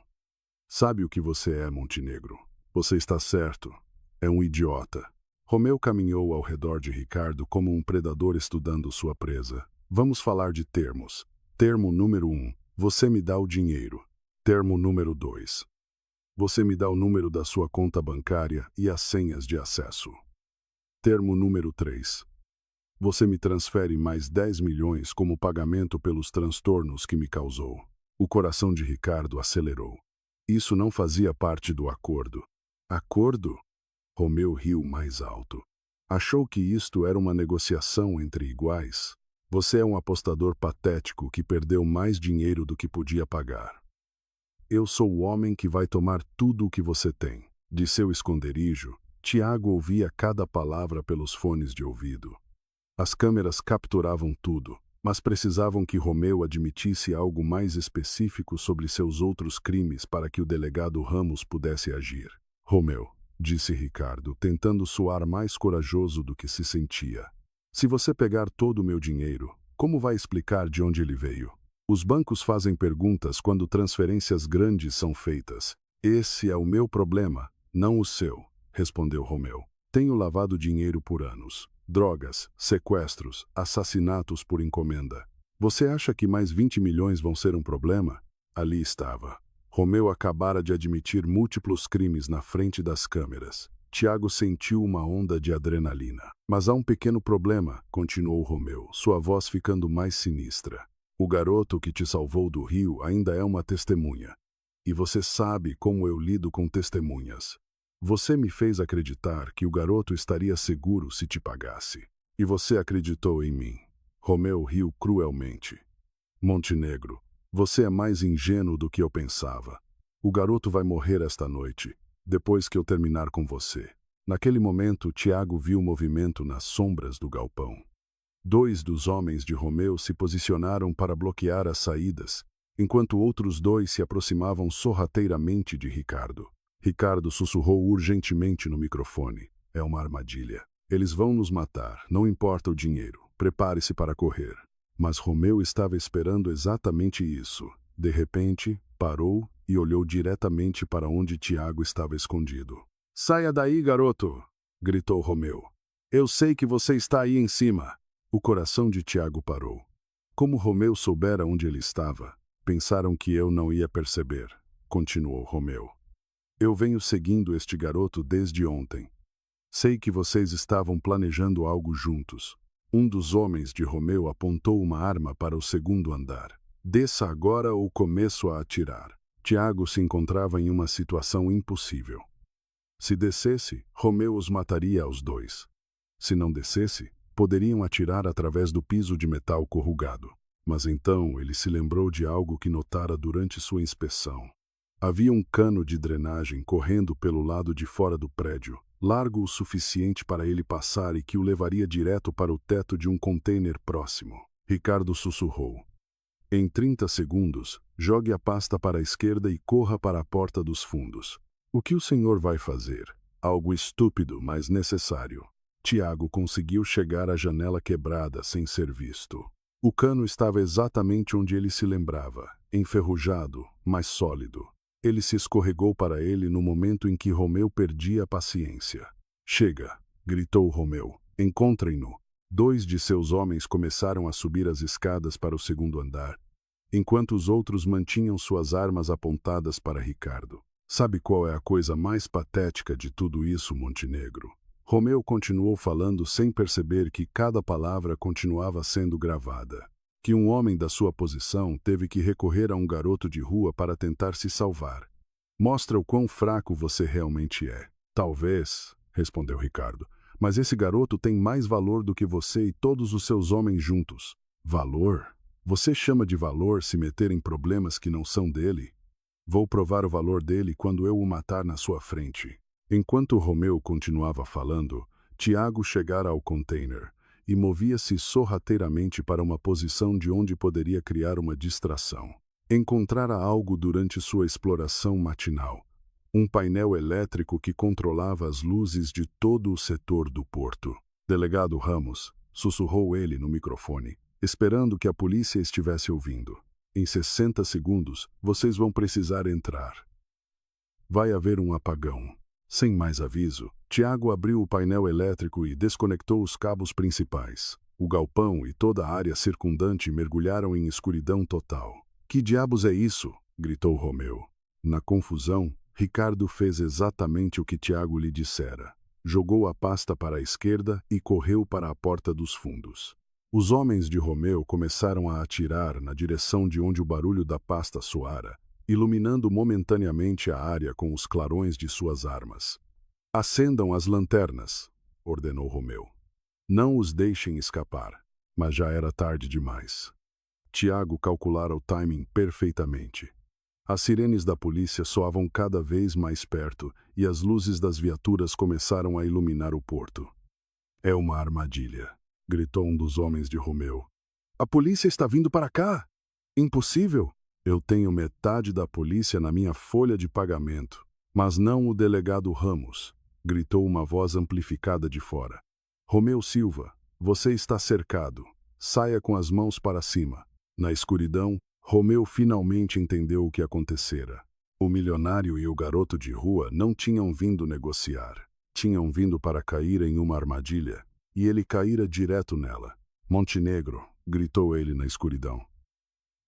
Sabe o que você é, Montenegro? Você está certo. É um idiota. Romeu caminhou ao redor de Ricardo como um predador estudando sua presa. Vamos falar de termos. Termo número 1. Você me dá o dinheiro. Termo número 2. Você me dá o número da sua conta bancária e as senhas de acesso. Termo número 3. Você me transfere mais 10 milhões como pagamento pelos transtornos que me causou. O coração de Ricardo acelerou. Isso não fazia parte do acordo. Acordo? Romeu riu mais alto. Achou que isto era uma negociação entre iguais? Você é um apostador patético que perdeu mais dinheiro do que podia pagar. Eu sou o homem que vai tomar tudo o que você tem. De seu esconderijo, Tiago ouvia cada palavra pelos fones de ouvido. As câmeras capturavam tudo, mas precisavam que Romeu admitisse algo mais específico sobre seus outros crimes para que o delegado Ramos pudesse agir. Romeu, disse Ricardo, tentando soar mais corajoso do que se sentia. Se você pegar todo o meu dinheiro, como vai explicar de onde ele veio? Os bancos fazem perguntas quando transferências grandes são feitas. Esse é o meu problema, não o seu, respondeu Romeu. Tenho lavado dinheiro por anos. Drogas, sequestros, assassinatos por encomenda. Você acha que mais 20 milhões vão ser um problema? Ali estava. Romeu acabara de admitir múltiplos crimes na frente das câmeras. Tiago sentiu uma onda de adrenalina. Mas há um pequeno problema, continuou Romeu, sua voz ficando mais sinistra. O garoto que te salvou do rio ainda é uma testemunha. E você sabe como eu lido com testemunhas. Você me fez acreditar que o garoto estaria seguro se te pagasse. E você acreditou em mim. Romeu riu cruelmente. Montenegro, você é mais ingênuo do que eu pensava. O garoto vai morrer esta noite, depois que eu terminar com você. Naquele momento, Tiago viu movimento nas sombras do galpão. 2 dos homens de Romeu se posicionaram para bloquear as saídas, enquanto outros 2 se aproximavam sorrateiramente de Ricardo. Ricardo sussurrou urgentemente no microfone. É uma armadilha. Eles vão nos matar, não importa o dinheiro. Prepare-se para correr. Mas Romeu estava esperando exatamente isso. De repente, parou e olhou diretamente para onde Tiago estava escondido. Saia daí, garoto! Gritou Romeu. Eu sei que você está aí em cima. O coração de Tiago parou. Como Romeu soubera onde ele estava, pensaram que eu não ia perceber, continuou Romeu. Eu venho seguindo este garoto desde ontem. Sei que vocês estavam planejando algo juntos. Um dos homens de Romeu apontou uma arma para o segundo andar. Desça agora ou começo a atirar. Tiago se encontrava em uma situação impossível. Se descesse, Romeu os mataria aos 2. Se não descesse, poderiam atirar através do piso de metal corrugado. Mas então ele se lembrou de algo que notara durante sua inspeção. Havia um cano de drenagem correndo pelo lado de fora do prédio, largo o suficiente para ele passar e que o levaria direto para o teto de um container próximo. Ricardo sussurrou. Em 30 segundos, jogue a pasta para a esquerda e corra para a porta dos fundos. O que o senhor vai fazer? Algo estúpido, mas necessário. Tiago conseguiu chegar à janela quebrada sem ser visto. O cano estava exatamente onde ele se lembrava, enferrujado, mas sólido. Ele se escorregou para ele no momento em que Romeu perdia a paciência. Chega! Gritou Romeu. Encontrem-no. 2 de seus homens começaram a subir as escadas para o segundo andar, enquanto os outros mantinham suas armas apontadas para Ricardo. Sabe qual é a coisa mais patética de tudo isso, Montenegro? Romeu continuou falando sem perceber que cada palavra continuava sendo gravada. Que um homem da sua posição teve que recorrer a um garoto de rua para tentar se salvar. Mostra o quão fraco você realmente é. Talvez, respondeu Ricardo, mas esse garoto tem mais valor do que você e todos os seus homens juntos. Valor? Você chama de valor se meter em problemas que não são dele? Vou provar o valor dele quando eu o matar na sua frente. Enquanto Romeu continuava falando, Tiago chegara ao container e movia-se sorrateiramente para uma posição de onde poderia criar uma distração. Encontrara algo durante sua exploração matinal. Um painel elétrico que controlava as luzes de todo o setor do porto. Delegado Ramos, sussurrou ele no microfone, esperando que a polícia estivesse ouvindo. Em 60 segundos, vocês vão precisar entrar. Vai haver um apagão. Sem mais aviso, Tiago abriu o painel elétrico e desconectou os cabos principais. O galpão e toda a área circundante mergulharam em escuridão total. Que diabos é isso? Gritou Romeu. Na confusão, Ricardo fez exatamente o que Tiago lhe dissera. Jogou a pasta para a esquerda e correu para a porta dos fundos. Os homens de Romeu começaram a atirar na direção de onde o barulho da pasta soara, iluminando momentaneamente a área com os clarões de suas armas. Acendam as lanternas, ordenou Romeu. Não os deixem escapar. Mas já era tarde demais. Tiago calculara o timing perfeitamente. As sirenes da polícia soavam cada vez mais perto e as luzes das viaturas começaram a iluminar o porto. É uma armadilha, gritou um dos homens de Romeu. A polícia está vindo para cá! Impossível! Eu tenho metade da polícia na minha folha de pagamento, mas não o delegado Ramos, gritou uma voz amplificada de fora. Romeu Silva, você está cercado. Saia com as mãos para cima. Na escuridão, Romeu finalmente entendeu o que acontecera. O milionário e o garoto de rua não tinham vindo negociar. Tinham vindo para cair em uma armadilha, e ele caíra direto nela. Montenegro, gritou ele na escuridão.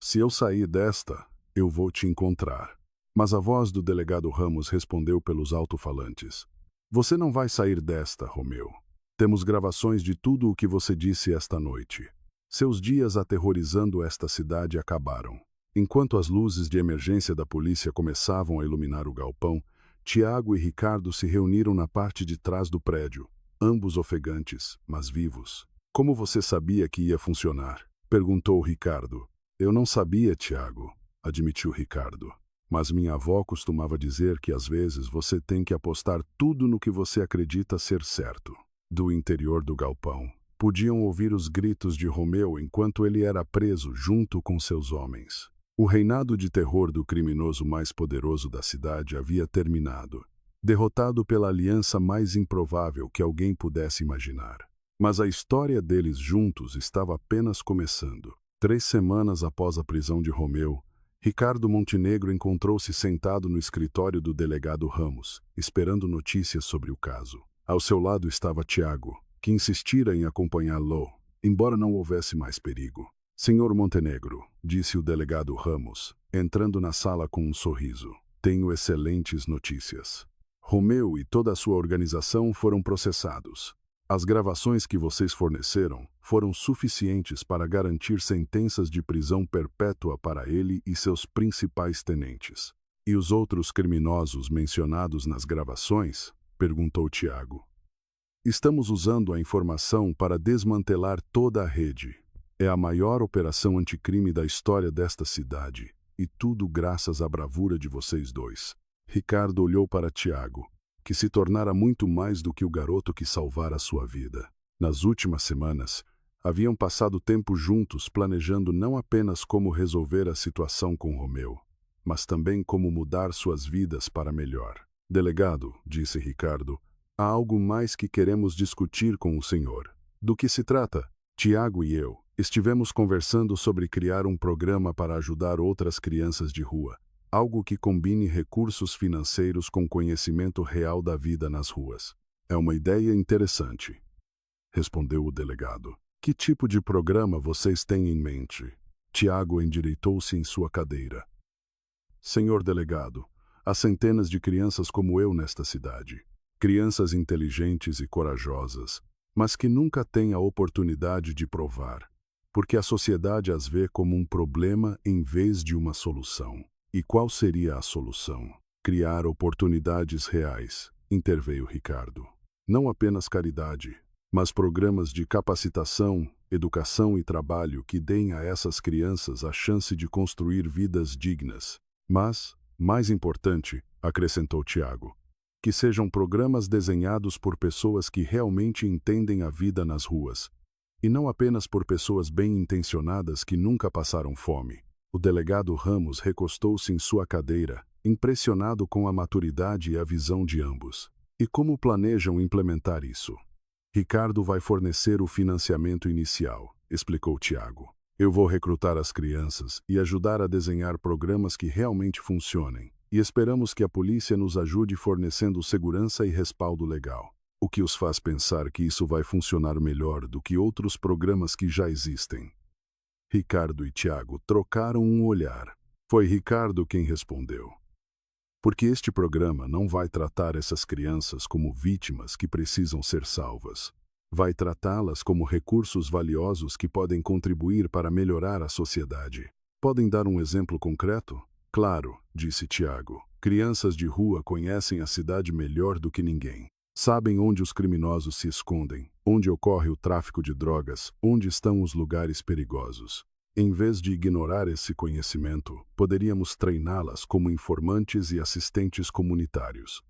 Se eu sair desta, eu vou te encontrar. Mas a voz do delegado Ramos respondeu pelos alto-falantes. Você não vai sair desta, Romeu. Temos gravações de tudo o que você disse esta noite. Seus dias aterrorizando esta cidade acabaram. Enquanto as luzes de emergência da polícia começavam a iluminar o galpão, Tiago e Ricardo se reuniram na parte de trás do prédio, ambos ofegantes, mas vivos. Como você sabia que ia funcionar? Perguntou Ricardo. Eu não sabia, Tiago, admitiu Ricardo. Mas minha avó costumava dizer que às vezes você tem que apostar tudo no que você acredita ser certo. Do interior do galpão, podiam ouvir os gritos de Romeu enquanto ele era preso junto com seus homens. O reinado de terror do criminoso mais poderoso da cidade havia terminado, derrotado pela aliança mais improvável que alguém pudesse imaginar. Mas a história deles juntos estava apenas começando. 3 semanas após a prisão de Romeu, Ricardo Montenegro encontrou-se sentado no escritório do delegado Ramos, esperando notícias sobre o caso. Ao seu lado estava Tiago, que insistira em acompanhá-lo, embora não houvesse mais perigo. Senhor Montenegro, disse o delegado Ramos, entrando na sala com um sorriso. Tenho excelentes notícias. Romeu e toda a sua organização foram processados. As gravações que vocês forneceram foram suficientes para garantir sentenças de prisão perpétua para ele e seus principais tenentes. E os outros criminosos mencionados nas gravações? Perguntou Tiago. Estamos usando a informação para desmantelar toda a rede. É a maior operação anticrime da história desta cidade, e tudo graças à bravura de vocês dois. Ricardo olhou para Tiago, que se tornara muito mais do que o garoto que salvara sua vida. Nas últimas semanas, haviam passado tempo juntos planejando não apenas como resolver a situação com Romeu, mas também como mudar suas vidas para melhor. Delegado, disse Ricardo, há algo mais que queremos discutir com o senhor. Do que se trata? Tiago e eu Estivemos conversando sobre criar um programa para ajudar outras crianças de rua, algo que combine recursos financeiros com conhecimento real da vida nas ruas. É uma ideia interessante, respondeu o delegado. Que tipo de programa vocês têm em mente? Tiago endireitou-se em sua cadeira. Senhor delegado, há centenas de crianças como eu nesta cidade. Crianças inteligentes e corajosas, mas que nunca têm a oportunidade de provar, porque a sociedade as vê como um problema em vez de uma solução. E qual seria a solução? Criar oportunidades reais, interveio Ricardo. Não apenas caridade, mas programas de capacitação, educação e trabalho que deem a essas crianças a chance de construir vidas dignas. Mas, mais importante, acrescentou Tiago, que sejam programas desenhados por pessoas que realmente entendem a vida nas ruas, e não apenas por pessoas bem-intencionadas que nunca passaram fome. O delegado Ramos recostou-se em sua cadeira, impressionado com a maturidade e a visão de ambos. E como planejam implementar isso? Ricardo vai fornecer o financiamento inicial, explicou Tiago. Eu vou recrutar as crianças e ajudar a desenhar programas que realmente funcionem. E esperamos que a polícia nos ajude fornecendo segurança e respaldo legal. O que os faz pensar que isso vai funcionar melhor do que outros programas que já existem? Ricardo e Tiago trocaram um olhar. Foi Ricardo quem respondeu. Porque este programa não vai tratar essas crianças como vítimas que precisam ser salvas. Vai tratá-las como recursos valiosos que podem contribuir para melhorar a sociedade. Podem dar um exemplo concreto? Claro, disse Tiago. Crianças de rua conhecem a cidade melhor do que ninguém. Sabem onde os criminosos se escondem, onde ocorre o tráfico de drogas, onde estão os lugares perigosos. Em vez de ignorar esse conhecimento, poderíamos treiná-las como informantes e assistentes comunitários.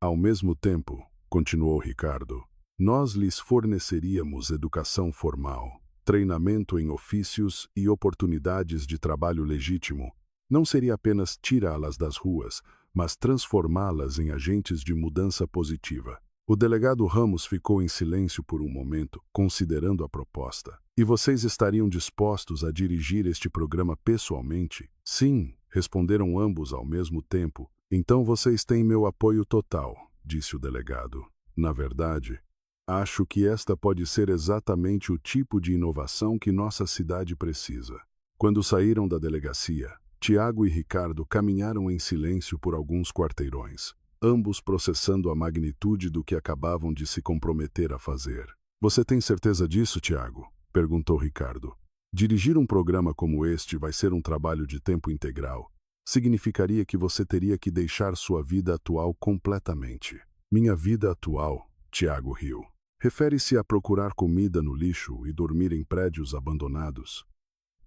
Ao mesmo tempo, continuou Ricardo, nós lhes forneceríamos educação formal, treinamento em ofícios e oportunidades de trabalho legítimo. Não seria apenas tirá-las das ruas, mas transformá-las em agentes de mudança positiva. O delegado Ramos ficou em silêncio por um momento, considerando a proposta. E vocês estariam dispostos a dirigir este programa pessoalmente? Sim, responderam ambos ao mesmo tempo. Então vocês têm meu apoio total, disse o delegado. Na verdade, acho que esta pode ser exatamente o tipo de inovação que nossa cidade precisa. Quando saíram da delegacia, Tiago e Ricardo caminharam em silêncio por alguns quarteirões, ambos processando a magnitude do que acabavam de se comprometer a fazer. Você tem certeza disso, Tiago? Perguntou Ricardo. Dirigir um programa como este vai ser um trabalho de tempo integral. Significaria que você teria que deixar sua vida atual completamente. Minha vida atual, Tiago riu. Refere-se a procurar comida no lixo e dormir em prédios abandonados?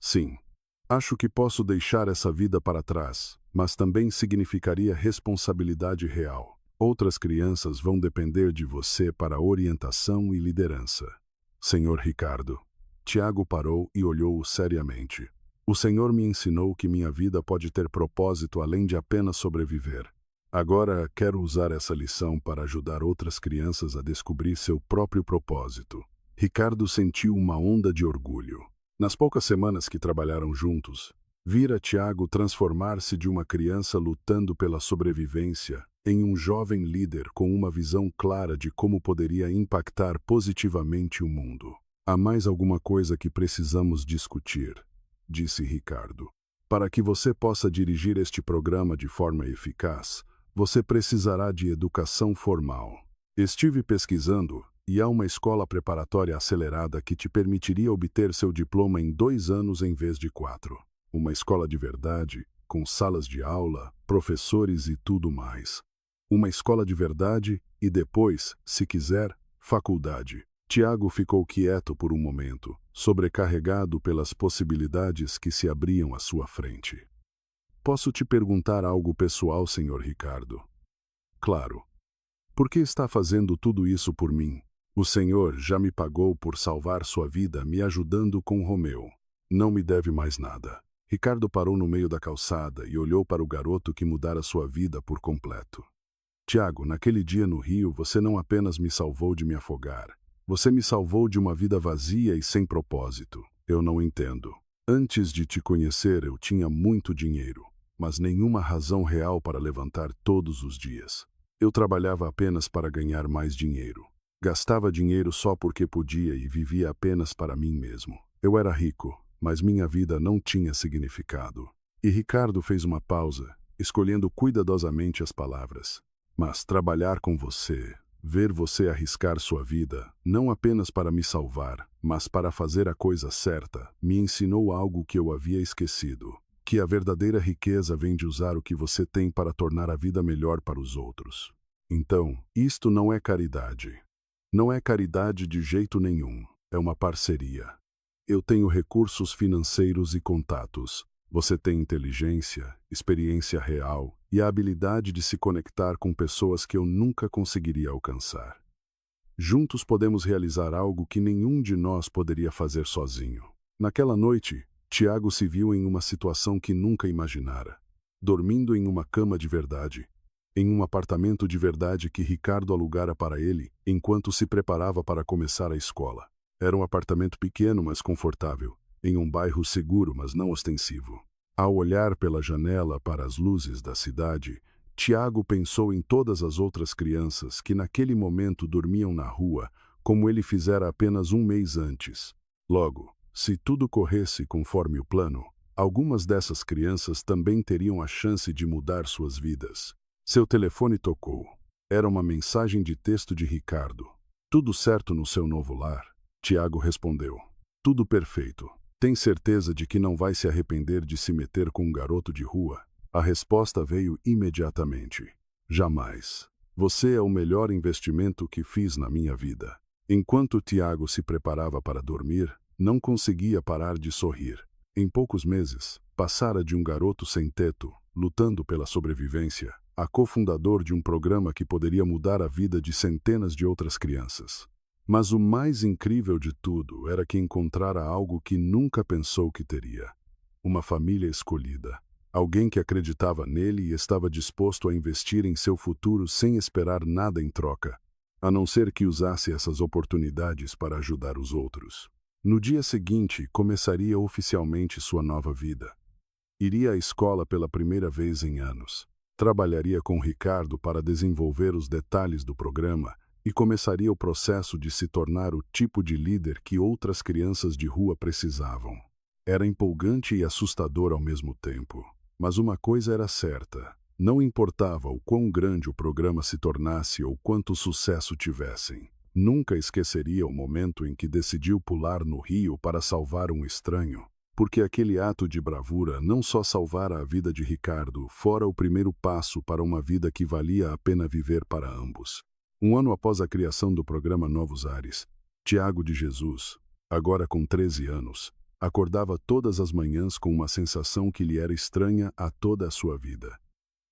Sim. Acho que posso deixar essa vida para trás, mas também significaria responsabilidade real. Outras crianças vão depender de você para orientação e liderança. Senhor Ricardo. Tiago parou e olhou-o seriamente. O Senhor me ensinou que minha vida pode ter propósito além de apenas sobreviver. Agora quero usar essa lição para ajudar outras crianças a descobrir seu próprio propósito. Ricardo sentiu uma onda de orgulho. Nas poucas semanas que trabalharam juntos, vira Tiago transformar-se de uma criança lutando pela sobrevivência em um jovem líder com uma visão clara de como poderia impactar positivamente o mundo. Há mais alguma coisa que precisamos discutir, disse Ricardo. Para que você possa dirigir este programa de forma eficaz, você precisará de educação formal. Estive pesquisando e há uma escola preparatória acelerada que te permitiria obter seu diploma em 2 anos em vez de 4. Uma escola de verdade, com salas de aula, professores e tudo mais. Uma escola de verdade e depois, se quiser, faculdade. Tiago ficou quieto por um momento, sobrecarregado pelas possibilidades que se abriam à sua frente. Posso te perguntar algo pessoal, senhor Ricardo? Claro. Por que está fazendo tudo isso por mim? O senhor já me pagou por salvar sua vida me ajudando com Romeu. Não me deve mais nada. Ricardo parou no meio da calçada e olhou para o garoto que mudara sua vida por completo. Tiago, naquele dia no rio você não apenas me salvou de me afogar. Você me salvou de uma vida vazia e sem propósito. Eu não entendo. Antes de te conhecer, eu tinha muito dinheiro, mas nenhuma razão real para levantar todos os dias. Eu trabalhava apenas para ganhar mais dinheiro. Gastava dinheiro só porque podia e vivia apenas para mim mesmo. Eu era rico, mas minha vida não tinha significado. E Ricardo fez uma pausa, escolhendo cuidadosamente as palavras. Mas trabalhar com você, ver você arriscar sua vida, não apenas para me salvar, mas para fazer a coisa certa, me ensinou algo que eu havia esquecido. Que a verdadeira riqueza vem de usar o que você tem para tornar a vida melhor para os outros. Então, isto não é caridade. Não é caridade de jeito nenhum. É uma parceria. Eu tenho recursos financeiros e contatos. Você tem inteligência, experiência real e a habilidade de se conectar com pessoas que eu nunca conseguiria alcançar. Juntos podemos realizar algo que nenhum de nós poderia fazer sozinho. Naquela noite, Tiago se viu em uma situação que nunca imaginara. Dormindo em uma cama de verdade, em um apartamento de verdade que Ricardo alugara para ele enquanto se preparava para começar a escola. Era um apartamento pequeno, mas confortável, em um bairro seguro, mas não ostensivo. Ao olhar pela janela para as luzes da cidade, Tiago pensou em todas as outras crianças que naquele momento dormiam na rua, como ele fizera apenas um mês antes. Logo, se tudo corresse conforme o plano, algumas dessas crianças também teriam a chance de mudar suas vidas. Seu telefone tocou. Era uma mensagem de texto de Ricardo. Tudo certo no seu novo lar? Tiago respondeu. Tudo perfeito. Tem certeza de que não vai se arrepender de se meter com um garoto de rua? A resposta veio imediatamente. Jamais. Você é o melhor investimento que fiz na minha vida. Enquanto Tiago se preparava para dormir, não conseguia parar de sorrir. Em poucos meses, passara de um garoto sem teto, lutando pela sobrevivência, a cofundador de um programa que poderia mudar a vida de centenas de outras crianças. Mas o mais incrível de tudo era que encontrara algo que nunca pensou que teria. Uma família escolhida. Alguém que acreditava nele e estava disposto a investir em seu futuro sem esperar nada em troca, a não ser que usasse essas oportunidades para ajudar os outros. No dia seguinte, começaria oficialmente sua nova vida. Iria à escola pela primeira vez em anos. Trabalharia com Ricardo para desenvolver os detalhes do programa e começaria o processo de se tornar o tipo de líder que outras crianças de rua precisavam. Era empolgante e assustador ao mesmo tempo. Mas uma coisa era certa: não importava o quão grande o programa se tornasse ou quanto sucesso tivessem. Nunca esqueceria o momento em que decidiu pular no rio para salvar um estranho. Porque aquele ato de bravura não só salvara a vida de Ricardo, fora o primeiro passo para uma vida que valia a pena viver para ambos. Um ano após a criação do programa Novos Ares, Tiago de Jesus, agora com 13 anos, acordava todas as manhãs com uma sensação que lhe era estranha a toda a sua vida.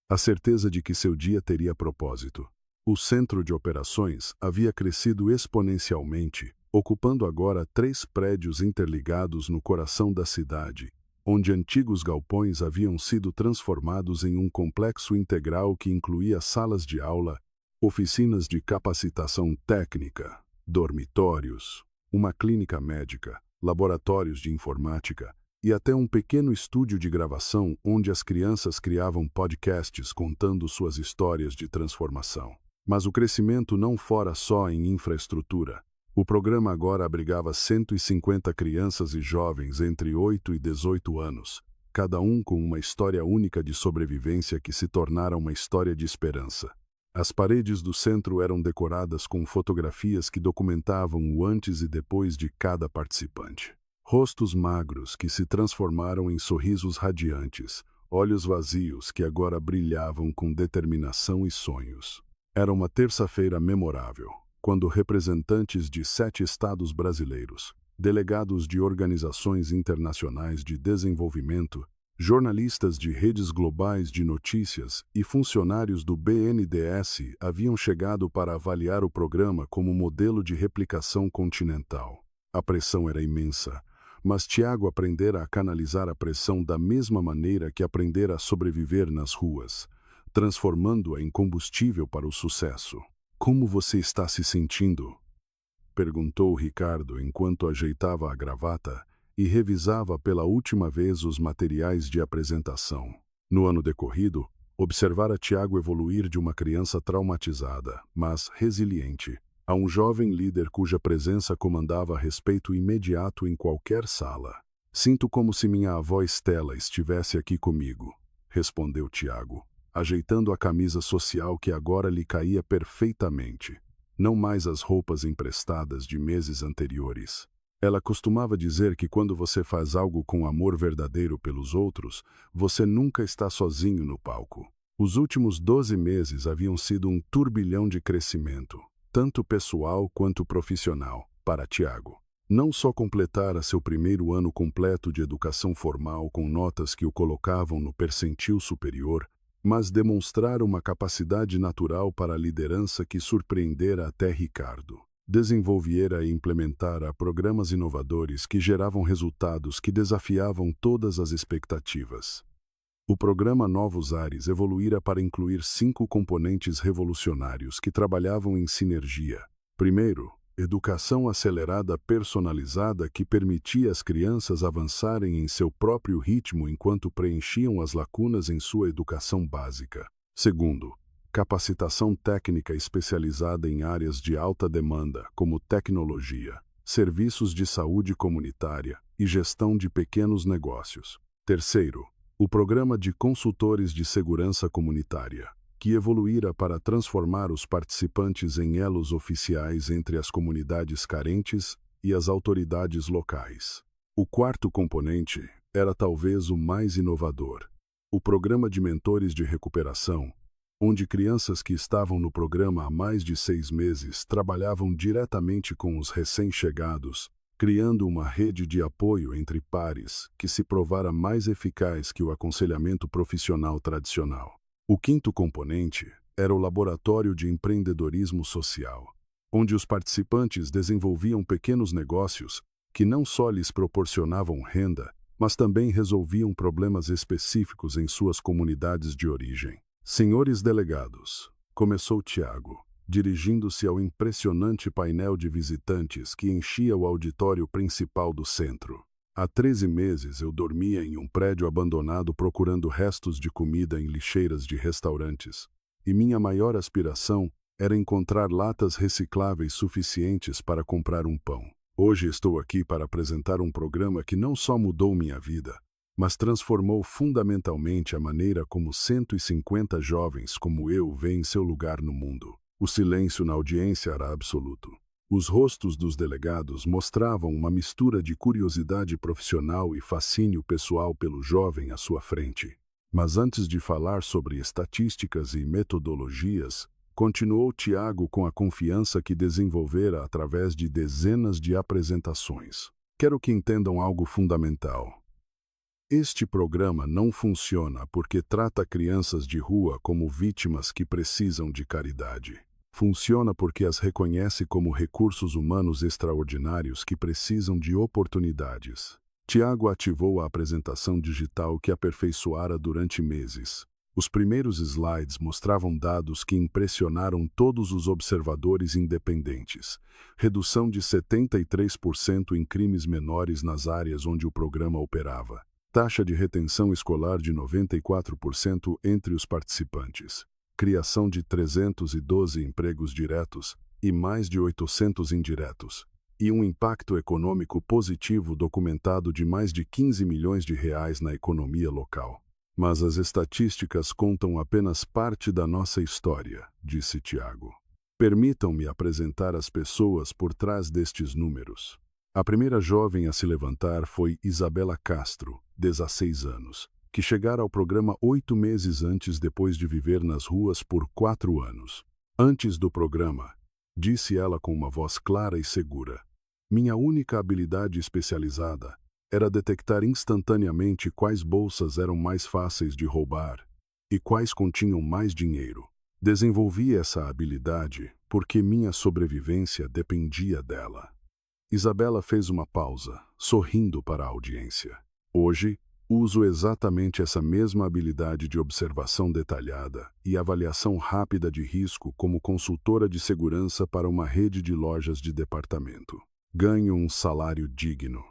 A certeza de que seu dia teria propósito. O centro de operações havia crescido exponencialmente, ocupando agora 3 prédios interligados no coração da cidade, onde antigos galpões haviam sido transformados em um complexo integral que incluía salas de aula, oficinas de capacitação técnica, dormitórios, uma clínica médica, laboratórios de informática e até um pequeno estúdio de gravação onde as crianças criavam podcasts contando suas histórias de transformação. Mas o crescimento não fora só em infraestrutura. O programa agora abrigava 150 crianças e jovens entre 8 e 18 anos, cada um com uma história única de sobrevivência que se tornara uma história de esperança. As paredes do centro eram decoradas com fotografias que documentavam o antes e depois de cada participante. Rostos magros que se transformaram em sorrisos radiantes, olhos vazios que agora brilhavam com determinação e sonhos. Era uma terça-feira memorável, quando representantes de 7 estados brasileiros, delegados de organizações internacionais de desenvolvimento, jornalistas de redes globais de notícias e funcionários do BNDES haviam chegado para avaliar o programa como modelo de replicação continental. A pressão era imensa, mas Tiago aprendera a canalizar a pressão da mesma maneira que aprendera a sobreviver nas ruas, transformando-a em combustível para o sucesso. Como você está se sentindo? Perguntou Ricardo enquanto ajeitava a gravata e revisava pela última vez os materiais de apresentação. No ano decorrido, observara Tiago evoluir de uma criança traumatizada, mas resiliente, a um jovem líder cuja presença comandava respeito imediato em qualquer sala. Sinto como se minha avó Estela estivesse aqui comigo, respondeu Tiago, ajeitando a camisa social que agora lhe caía perfeitamente, não mais as roupas emprestadas de meses anteriores. Ela costumava dizer que quando você faz algo com amor verdadeiro pelos outros, você nunca está sozinho no palco. Os últimos 12 meses haviam sido um turbilhão de crescimento, tanto pessoal quanto profissional, para Tiago. Não só completara seu primeiro ano completo de educação formal com notas que o colocavam no percentil superior, mas demonstrar uma capacidade natural para a liderança que surpreendera até Ricardo. Desenvolvera e implementara programas inovadores que geravam resultados que desafiavam todas as expectativas. O programa Novos Ares evoluíra para incluir 5 componentes revolucionários que trabalhavam em sinergia. Primeiro, educação acelerada personalizada que permitia às crianças avançarem em seu próprio ritmo enquanto preenchiam as lacunas em sua educação básica. Segundo, capacitação técnica especializada em áreas de alta demanda, como tecnologia, serviços de saúde comunitária e gestão de pequenos negócios. Terceiro, o programa de consultores de segurança comunitária, que evoluíra para transformar os participantes em elos oficiais entre as comunidades carentes e as autoridades locais. O quarto componente era talvez o mais inovador: o programa de mentores de recuperação, onde crianças que estavam no programa há mais de 6 meses trabalhavam diretamente com os recém-chegados, criando uma rede de apoio entre pares que se provara mais eficaz que o aconselhamento profissional tradicional. O quinto componente era o laboratório de empreendedorismo social, onde os participantes desenvolviam pequenos negócios que não só lhes proporcionavam renda, mas também resolviam problemas específicos em suas comunidades de origem. Senhores delegados, começou Tiago, dirigindo-se ao impressionante painel de visitantes que enchia o auditório principal do centro. Há 13 meses eu dormia em um prédio abandonado procurando restos de comida em lixeiras de restaurantes, e minha maior aspiração era encontrar latas recicláveis suficientes para comprar um pão. Hoje estou aqui para apresentar um programa que não só mudou minha vida, mas transformou fundamentalmente a maneira como 150 jovens como eu veem seu lugar no mundo. O silêncio na audiência era absoluto. Os rostos dos delegados mostravam uma mistura de curiosidade profissional e fascínio pessoal pelo jovem à sua frente. Mas antes de falar sobre estatísticas e metodologias, continuou Tiago com a confiança que desenvolvera através de dezenas de apresentações. Quero que entendam algo fundamental. Este programa não funciona porque trata crianças de rua como vítimas que precisam de caridade. Funciona porque as reconhece como recursos humanos extraordinários que precisam de oportunidades. Tiago ativou a apresentação digital que aperfeiçoara durante meses. Os primeiros slides mostravam dados que impressionaram todos os observadores independentes. Redução de 73% em crimes menores nas áreas onde o programa operava. Taxa de retenção escolar de 94% entre os participantes. Criação de 312 empregos diretos e mais de 800 indiretos. E um impacto econômico positivo documentado de mais de 15 milhões de reais na economia local. Mas as estatísticas contam apenas parte da nossa história, disse Tiago. Permitam-me apresentar as pessoas por trás destes números. A primeira jovem a se levantar foi Isabela Castro, 16 anos, que chegara ao programa 8 meses antes depois de viver nas ruas por 4 anos. Antes do programa, disse ela com uma voz clara e segura, minha única habilidade especializada era detectar instantaneamente quais bolsas eram mais fáceis de roubar e quais continham mais dinheiro. Desenvolvi essa habilidade porque minha sobrevivência dependia dela. Isabela fez uma pausa, sorrindo para a audiência. Hoje, uso exatamente essa mesma habilidade de observação detalhada e avaliação rápida de risco como consultora de segurança para uma rede de lojas de departamento. Ganho um salário digno.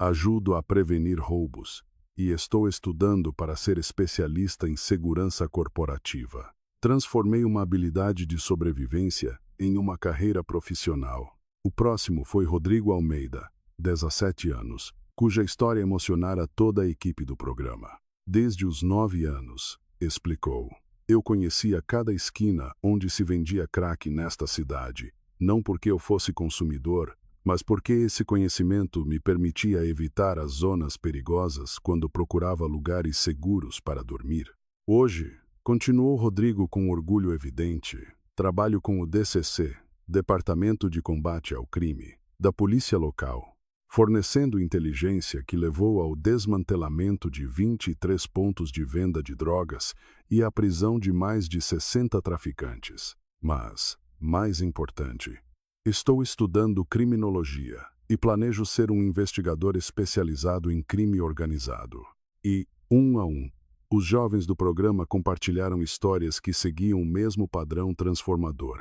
Ajudo a prevenir roubos e estou estudando para ser especialista em segurança corporativa. Transformei uma habilidade de sobrevivência em uma carreira profissional. O próximo foi Rodrigo Almeida, 17 anos, cuja história emocionara toda a equipe do programa. Desde os 9 anos, explicou, eu conhecia cada esquina onde se vendia crack nesta cidade, não porque eu fosse consumidor, mas porque esse conhecimento me permitia evitar as zonas perigosas quando procurava lugares seguros para dormir. Hoje, continuou Rodrigo com orgulho evidente, trabalho com o DCC, Departamento de Combate ao Crime, da polícia local, fornecendo inteligência que levou ao desmantelamento de 23 pontos de venda de drogas e à prisão de mais de 60 traficantes. Mas, mais importante, estou estudando criminologia e planejo ser um investigador especializado em crime organizado. E, um a um, os jovens do programa compartilharam histórias que seguiam o mesmo padrão transformador.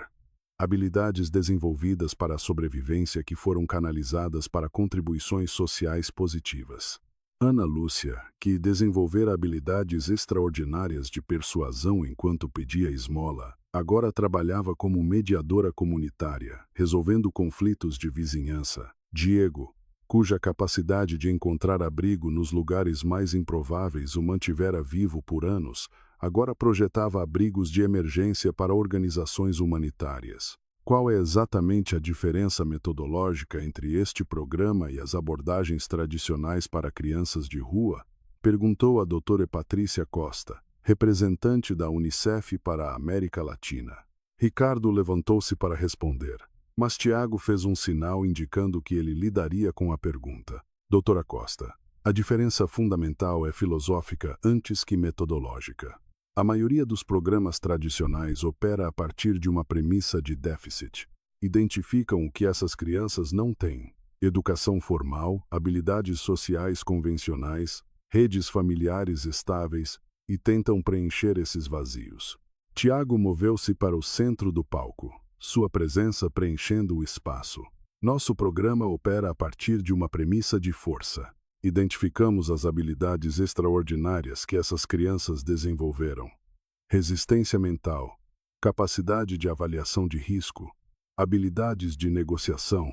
Habilidades desenvolvidas para a sobrevivência que foram canalizadas para contribuições sociais positivas. Ana Lúcia, que desenvolvera habilidades extraordinárias de persuasão enquanto pedia esmola, agora trabalhava como mediadora comunitária, resolvendo conflitos de vizinhança. Diego, cuja capacidade de encontrar abrigo nos lugares mais improváveis o mantivera vivo por anos, agora projetava abrigos de emergência para organizações humanitárias. Qual é exatamente a diferença metodológica entre este programa e as abordagens tradicionais para crianças de rua? Perguntou a doutora Patrícia Costa, representante da Unicef para a América Latina. Ricardo levantou-se para responder, mas Tiago fez um sinal indicando que ele lidaria com a pergunta. Doutora Costa, a diferença fundamental é filosófica antes que metodológica. A maioria dos programas tradicionais opera a partir de uma premissa de déficit. Identificam o que essas crianças não têm: educação formal, habilidades sociais convencionais, redes familiares estáveis, e tentam preencher esses vazios. Tiago moveu-se para o centro do palco, sua presença preenchendo o espaço. Nosso programa opera a partir de uma premissa de força. Identificamos as habilidades extraordinárias que essas crianças desenvolveram: resistência mental, capacidade de avaliação de risco, habilidades de negociação,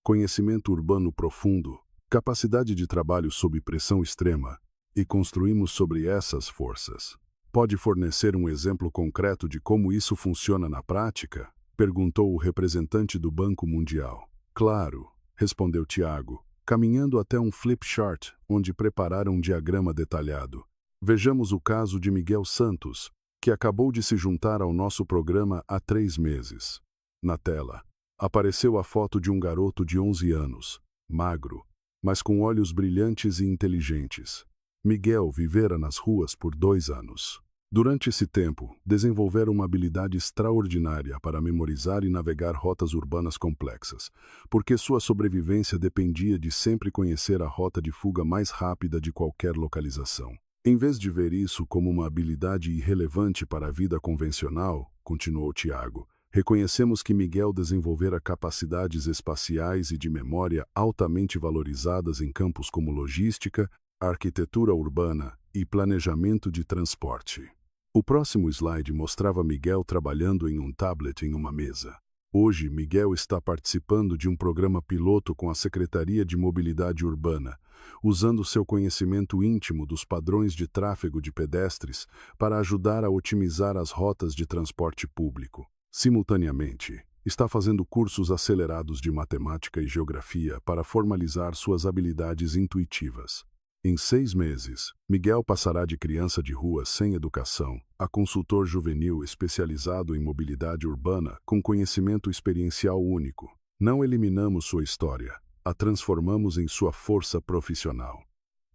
conhecimento urbano profundo, capacidade de trabalho sob pressão extrema, e construímos sobre essas forças. Pode fornecer um exemplo concreto de como isso funciona na prática? Perguntou o representante do Banco Mundial. Claro, respondeu Tiago, caminhando até um flip chart, onde prepararam um diagrama detalhado. Vejamos o caso de Miguel Santos, que acabou de se juntar ao nosso programa há 3 meses. Na tela, apareceu a foto de um garoto de 11 anos, magro, mas com olhos brilhantes e inteligentes. Miguel vivera nas ruas por 2 anos. Durante esse tempo, desenvolveram uma habilidade extraordinária para memorizar e navegar rotas urbanas complexas, porque sua sobrevivência dependia de sempre conhecer a rota de fuga mais rápida de qualquer localização. Em vez de ver isso como uma habilidade irrelevante para a vida convencional, continuou Tiago, reconhecemos que Miguel desenvolvera capacidades espaciais e de memória altamente valorizadas em campos como logística, arquitetura urbana e planejamento de transporte. O próximo slide mostrava Miguel trabalhando em um tablet em uma mesa. Hoje, Miguel está participando de um programa piloto com a Secretaria de Mobilidade Urbana, usando seu conhecimento íntimo dos padrões de tráfego de pedestres para ajudar a otimizar as rotas de transporte público. Simultaneamente, está fazendo cursos acelerados de matemática e geografia para formalizar suas habilidades intuitivas. Em 6 meses, Miguel passará de criança de rua sem educação a consultor juvenil especializado em mobilidade urbana com conhecimento experiencial único. Não eliminamos sua história, a transformamos em sua força profissional.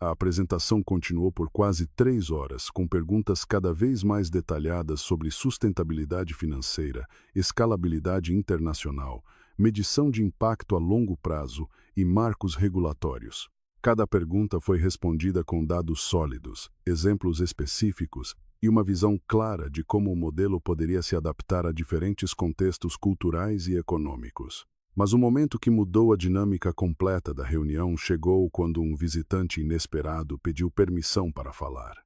A apresentação continuou por quase 3 horas, com perguntas cada vez mais detalhadas sobre sustentabilidade financeira, escalabilidade internacional, medição de impacto a longo prazo e marcos regulatórios. Cada pergunta foi respondida com dados sólidos, exemplos específicos e uma visão clara de como o modelo poderia se adaptar a diferentes contextos culturais e econômicos. Mas o momento que mudou a dinâmica completa da reunião chegou quando um visitante inesperado pediu permissão para falar.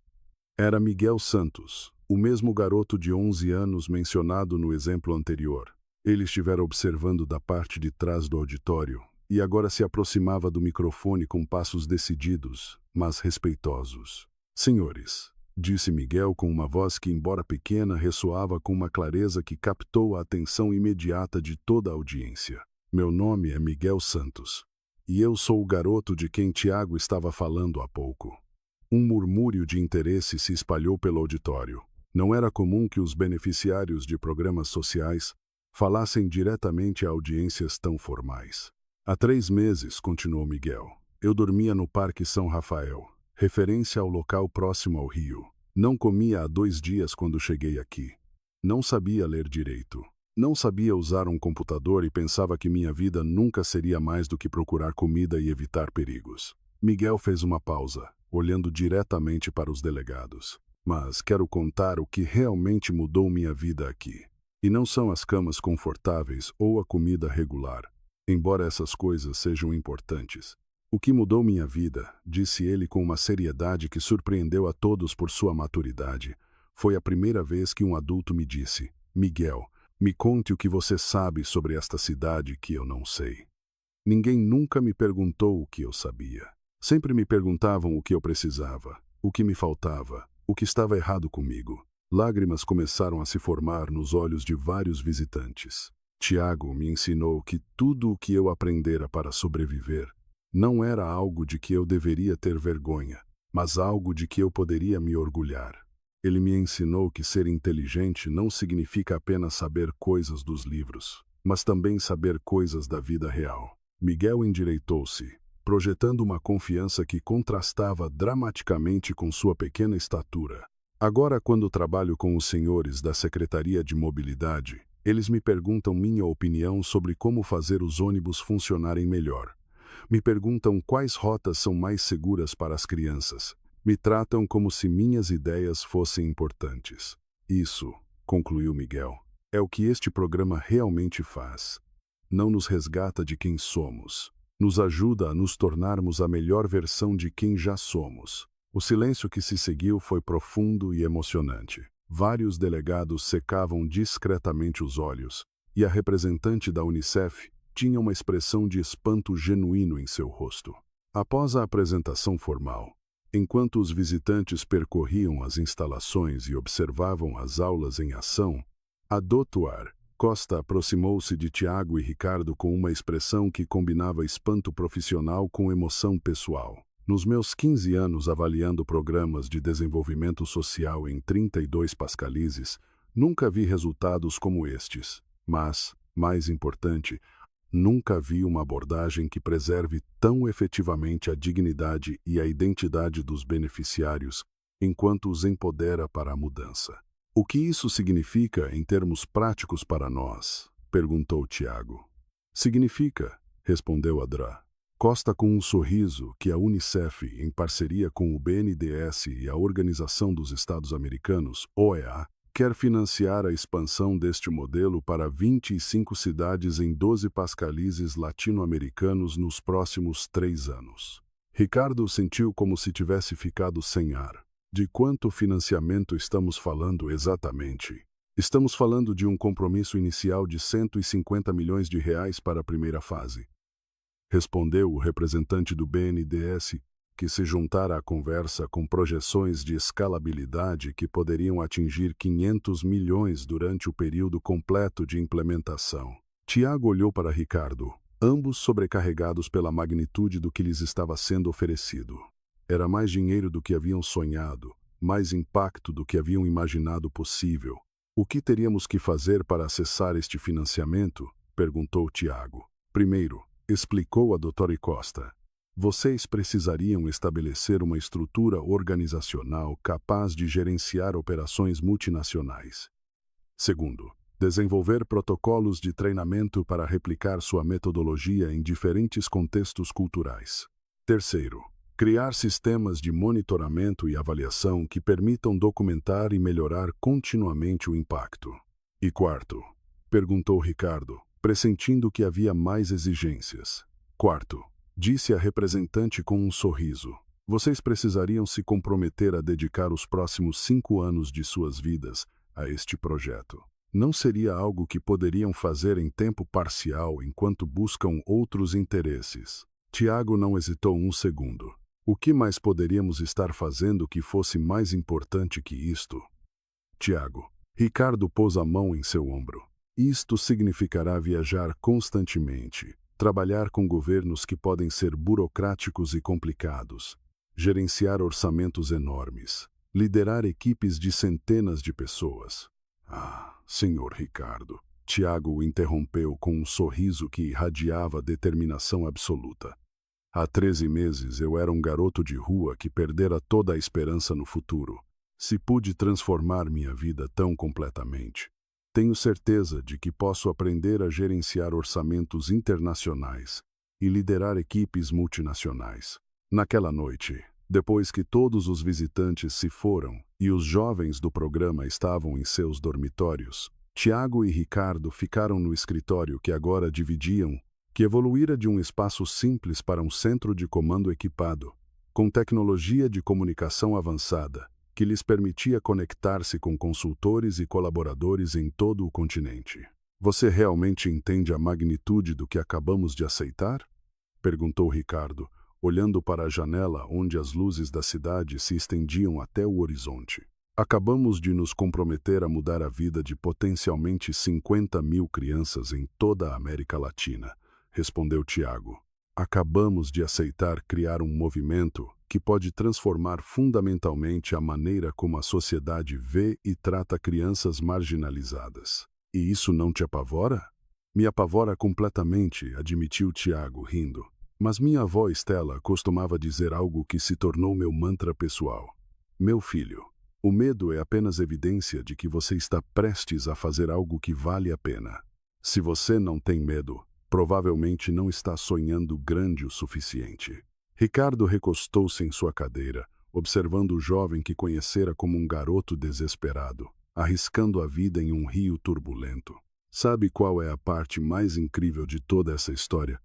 Era Miguel Santos, o mesmo garoto de 11 anos mencionado no exemplo anterior. Ele estivera observando da parte de trás do auditório e agora se aproximava do microfone com passos decididos, mas respeitosos. Senhores, disse Miguel com uma voz que, embora pequena, ressoava com uma clareza que captou a atenção imediata de toda a audiência. Meu nome é Miguel Santos, e eu sou o garoto de quem Tiago estava falando há pouco. Um murmúrio de interesse se espalhou pelo auditório. Não era comum que os beneficiários de programas sociais falassem diretamente a audiências tão formais. Há 3 meses, continuou Miguel, eu dormia no Parque São Rafael, referência ao local próximo ao rio. Não comia há 2 dias quando cheguei aqui. Não sabia ler direito. Não sabia usar um computador e pensava que minha vida nunca seria mais do que procurar comida e evitar perigos. Miguel fez uma pausa, olhando diretamente para os delegados. Mas quero contar o que realmente mudou minha vida aqui. E não são as camas confortáveis ou a comida regular, embora essas coisas sejam importantes. O que mudou minha vida, disse ele com uma seriedade que surpreendeu a todos por sua maturidade, foi a primeira vez que um adulto me disse: Miguel, me conte o que você sabe sobre esta cidade que eu não sei. Ninguém nunca me perguntou o que eu sabia. Sempre me perguntavam o que eu precisava, o que me faltava, o que estava errado comigo. Lágrimas começaram a se formar nos olhos de vários visitantes. Tiago me ensinou que tudo o que eu aprendera para sobreviver não era algo de que eu deveria ter vergonha, mas algo de que eu poderia me orgulhar. Ele me ensinou que ser inteligente não significa apenas saber coisas dos livros, mas também saber coisas da vida real. Miguel endireitou-se, projetando uma confiança que contrastava dramaticamente com sua pequena estatura. Agora, quando trabalho com os senhores da Secretaria de Mobilidade, eles me perguntam minha opinião sobre como fazer os ônibus funcionarem melhor. Me perguntam quais rotas são mais seguras para as crianças. Me tratam como se minhas ideias fossem importantes. Isso, concluiu Miguel, é o que este programa realmente faz. Não nos resgata de quem somos. Nos ajuda a nos tornarmos a melhor versão de quem já somos. O silêncio que se seguiu foi profundo e emocionante. Vários delegados secavam discretamente os olhos, e a representante da UNICEF tinha uma expressão de espanto genuíno em seu rosto. Após a apresentação formal, enquanto os visitantes percorriam as instalações e observavam as aulas em ação, a Dr. Costa aproximou-se de Tiago e Ricardo com uma expressão que combinava espanto profissional com emoção pessoal. Nos meus 15 anos avaliando programas de desenvolvimento social em 32 países, nunca vi resultados como estes. Mas, mais importante, nunca vi uma abordagem que preserve tão efetivamente a dignidade e a identidade dos beneficiários, enquanto os empodera para a mudança. O que isso significa em termos práticos para nós? Perguntou Tiago. Significa, respondeu Adra Costa com um sorriso, que a UNICEF, em parceria com o BNDES e a Organização dos Estados Americanos, OEA, quer financiar a expansão deste modelo para 25 cidades em 12 países latino-americanos nos próximos 3 anos. Ricardo sentiu como se tivesse ficado sem ar. De quanto financiamento estamos falando exatamente? Estamos falando de um compromisso inicial de R$150 milhões para a primeira fase. Respondeu o representante do BNDES, que se juntara à conversa com projeções de escalabilidade que poderiam atingir 500 milhões durante o período completo de implementação. Tiago olhou para Ricardo, ambos sobrecarregados pela magnitude do que lhes estava sendo oferecido. Era mais dinheiro do que haviam sonhado, mais impacto do que haviam imaginado possível. O que teríamos que fazer para acessar este financiamento? Perguntou Tiago. Primeiro, explicou a Dra. Costa, vocês precisariam estabelecer uma estrutura organizacional capaz de gerenciar operações multinacionais. Segundo, desenvolver protocolos de treinamento para replicar sua metodologia em diferentes contextos culturais. Terceiro, criar sistemas de monitoramento e avaliação que permitam documentar e melhorar continuamente o impacto. E quarto, perguntou Ricardo, pressentindo que havia mais exigências. Quarto, disse a representante com um sorriso. Vocês precisariam se comprometer a dedicar os próximos 5 anos de suas vidas a este projeto. Não seria algo que poderiam fazer em tempo parcial enquanto buscam outros interesses. Tiago não hesitou um segundo. O que mais poderíamos estar fazendo que fosse mais importante que isto? Tiago. Ricardo pôs a mão em seu ombro. Isto significará viajar constantemente, trabalhar com governos que podem ser burocráticos e complicados, gerenciar orçamentos enormes, liderar equipes de centenas de pessoas. Ah, senhor Ricardo. Tiago o interrompeu com um sorriso que irradiava determinação absoluta. Há 13 meses eu era um garoto de rua que perdera toda a esperança no futuro. Se pude transformar minha vida tão completamente, tenho certeza de que posso aprender a gerenciar orçamentos internacionais e liderar equipes multinacionais. Naquela noite, depois que todos os visitantes se foram e os jovens do programa estavam em seus dormitórios, Tiago e Ricardo ficaram no escritório que agora dividiam, que evoluíra de um espaço simples para um centro de comando equipado, com tecnologia de comunicação avançada, que lhes permitia conectar-se com consultores e colaboradores em todo o continente. Você realmente entende a magnitude do que acabamos de aceitar? Perguntou Ricardo, olhando para a janela onde as luzes da cidade se estendiam até o horizonte. Acabamos de nos comprometer a mudar a vida de potencialmente 50.000 crianças em toda a América Latina, respondeu Tiago. Acabamos de aceitar criar um movimento que pode transformar fundamentalmente a maneira como a sociedade vê e trata crianças marginalizadas. E isso não te apavora? Me apavora completamente, admitiu Tiago, rindo. Mas minha avó Estela costumava dizer algo que se tornou meu mantra pessoal. Meu filho, o medo é apenas evidência de que você está prestes a fazer algo que vale a pena. Se você não tem medo, provavelmente não está sonhando grande o suficiente. Ricardo recostou-se em sua cadeira, observando o jovem que conhecera como um garoto desesperado, arriscando a vida em um rio turbulento. Sabe qual é a parte mais incrível de toda essa história?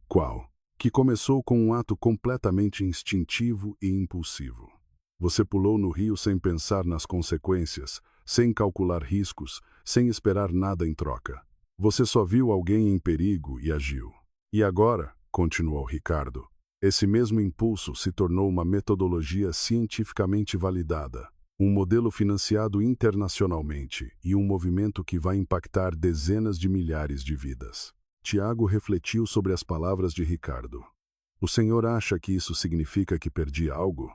Qual? Que começou com um ato completamente instintivo e impulsivo. Você pulou no rio sem pensar nas consequências, sem calcular riscos, sem esperar nada em troca. Você só viu alguém em perigo e agiu. E agora, continuou Ricardo, esse mesmo impulso se tornou uma metodologia cientificamente validada, um modelo financiado internacionalmente e um movimento que vai impactar dezenas de milhares de vidas. Tiago refletiu sobre as palavras de Ricardo. O senhor acha que isso significa que perdi algo?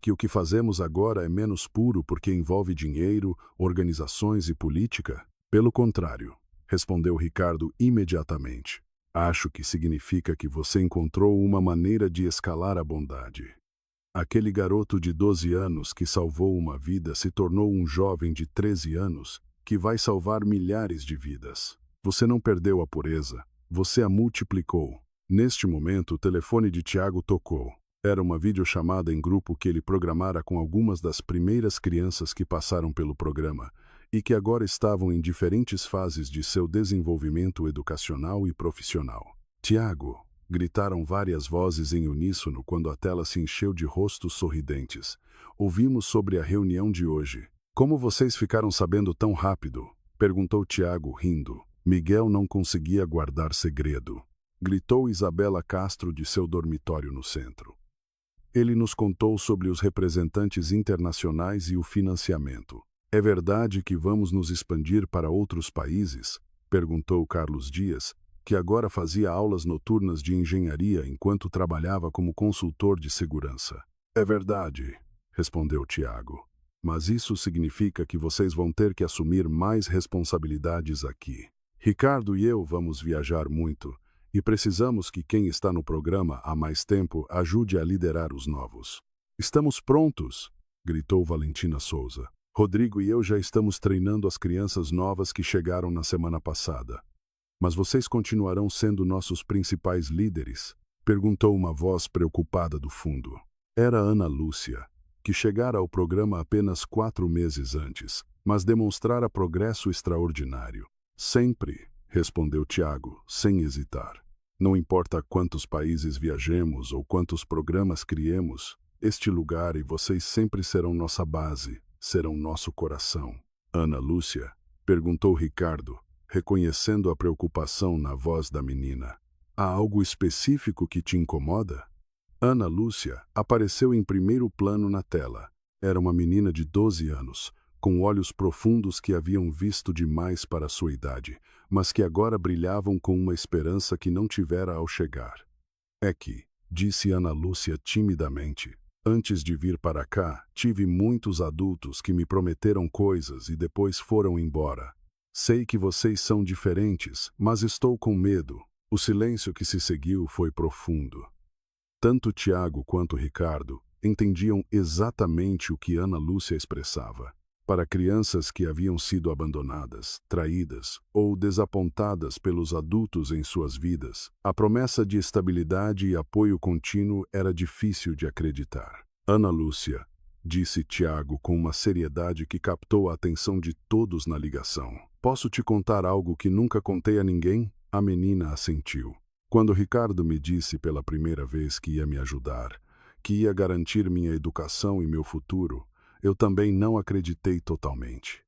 Que o que fazemos agora é menos puro porque envolve dinheiro, organizações e política? Pelo contrário, respondeu Ricardo imediatamente. Acho que significa que você encontrou uma maneira de escalar a bondade. Aquele garoto de 12 anos que salvou uma vida se tornou um jovem de 13 anos que vai salvar milhares de vidas. Você não perdeu a pureza, você a multiplicou. Neste momento, o telefone de Tiago tocou. Era uma videochamada em grupo que ele programara com algumas das primeiras crianças que passaram pelo programa e que agora estavam em diferentes fases de seu desenvolvimento educacional e profissional. Tiago, gritaram várias vozes em uníssono quando a tela se encheu de rostos sorridentes. Ouvimos sobre a reunião de hoje. Como vocês ficaram sabendo tão rápido? Perguntou Tiago, rindo. Miguel não conseguia guardar segredo. Gritou Isabela Castro de seu dormitório no centro. Ele nos contou sobre os representantes internacionais e o financiamento. É verdade que vamos nos expandir para outros países? Perguntou Carlos Dias, que agora fazia aulas noturnas de engenharia enquanto trabalhava como consultor de segurança. É verdade, respondeu Tiago. Mas isso significa que vocês vão ter que assumir mais responsabilidades aqui. Ricardo e eu vamos viajar muito, e precisamos que quem está no programa há mais tempo ajude a liderar os novos. Estamos prontos, gritou Valentina Souza. Rodrigo e eu já estamos treinando as crianças novas que chegaram na semana passada. Mas vocês continuarão sendo nossos principais líderes? Perguntou uma voz preocupada do fundo. Era Ana Lúcia, que chegara ao programa apenas 4 meses antes, mas demonstrara progresso extraordinário. Sempre, respondeu Tiago, sem hesitar. Não importa quantos países viajemos ou quantos programas criemos, este lugar e vocês sempre serão nossa base, serão nosso coração. Ana Lúcia? Perguntou Ricardo, reconhecendo a preocupação na voz da menina. Há algo específico que te incomoda? Ana Lúcia apareceu em primeiro plano na tela. Era uma menina de 12 anos, com olhos profundos que haviam visto demais para sua idade, mas que agora brilhavam com uma esperança que não tivera ao chegar. É que, disse Ana Lúcia timidamente, antes de vir para cá, tive muitos adultos que me prometeram coisas e depois foram embora. Sei que vocês são diferentes, mas estou com medo. O silêncio que se seguiu foi profundo. Tanto Tiago quanto Ricardo entendiam exatamente o que Ana Lúcia expressava. Para crianças que haviam sido abandonadas, traídas ou desapontadas pelos adultos em suas vidas, a promessa de estabilidade e apoio contínuo era difícil de acreditar. Ana Lúcia, disse Tiago com uma seriedade que captou a atenção de todos na ligação. Posso te contar algo que nunca contei a ninguém? A menina assentiu. Quando Ricardo me disse pela primeira vez que ia me ajudar, que ia garantir minha educação e meu futuro, eu também não acreditei totalmente.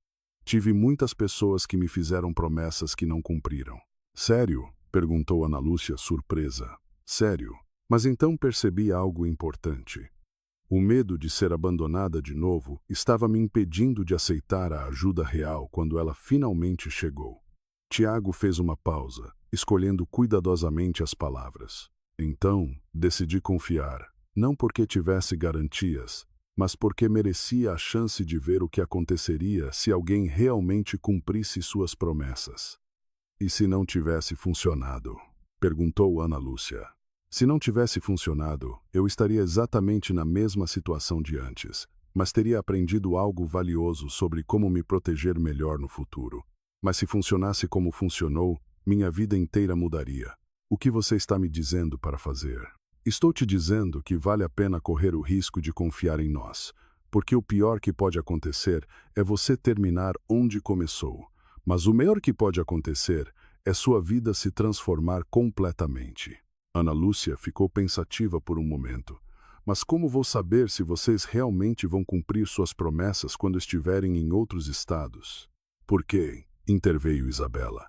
Tive muitas pessoas que me fizeram promessas que não cumpriram. Sério? Perguntou Ana Lúcia surpresa. Sério? Mas então percebi algo importante. O medo de ser abandonada de novo estava me impedindo de aceitar a ajuda real quando ela finalmente chegou. Tiago fez uma pausa, escolhendo cuidadosamente as palavras. Então, decidi confiar, não porque tivesse garantias, mas porque merecia a chance de ver o que aconteceria se alguém realmente cumprisse suas promessas. E se não tivesse funcionado? Perguntou Ana Lúcia. Se não tivesse funcionado, eu estaria exatamente na mesma situação de antes, mas teria aprendido algo valioso sobre como me proteger melhor no futuro. Mas se funcionasse como funcionou, minha vida inteira mudaria. O que você está me dizendo para fazer? Estou te dizendo que vale a pena correr o risco de confiar em nós, porque o pior que pode acontecer é você terminar onde começou. Mas o melhor que pode acontecer é sua vida se transformar completamente. Ana Lúcia ficou pensativa por um momento. Mas como vou saber se vocês realmente vão cumprir suas promessas quando estiverem em outros estados? Por quê? Interveio Isabela.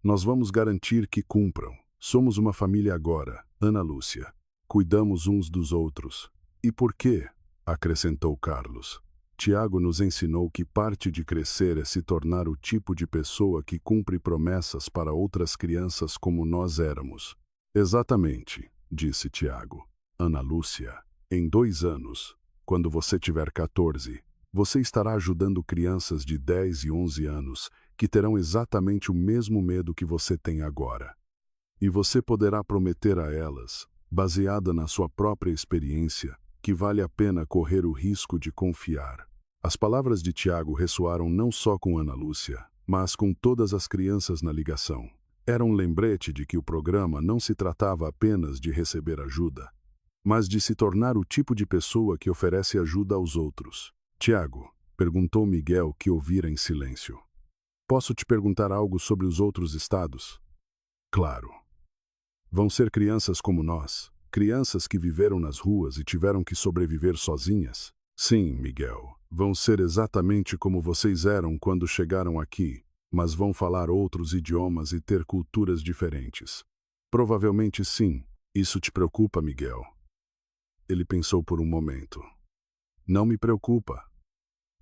Nós vamos garantir que cumpram. Somos uma família agora, Ana Lúcia. Cuidamos uns dos outros. E por quê? Acrescentou Carlos. Tiago nos ensinou que parte de crescer é se tornar o tipo de pessoa que cumpre promessas para outras crianças como nós éramos. Exatamente, disse Tiago. Ana Lúcia, em 2 anos, quando você tiver 14, você estará ajudando crianças de 10 e 11 anos que terão exatamente o mesmo medo que você tem agora. E você poderá prometer a elas, baseada na sua própria experiência, que vale a pena correr o risco de confiar. As palavras de Tiago ressoaram não só com Ana Lúcia, mas com todas as crianças na ligação. Era um lembrete de que o programa não se tratava apenas de receber ajuda, mas de se tornar o tipo de pessoa que oferece ajuda aos outros. Tiago, perguntou Miguel, que ouvira em silêncio. Posso te perguntar algo sobre os outros estados? Claro. Vão ser crianças como nós, crianças que viveram nas ruas e tiveram que sobreviver sozinhas? Sim, Miguel, vão ser exatamente como vocês eram quando chegaram aqui, mas vão falar outros idiomas e ter culturas diferentes. Provavelmente sim. Isso te preocupa, Miguel? Ele pensou por um momento. Não me preocupa.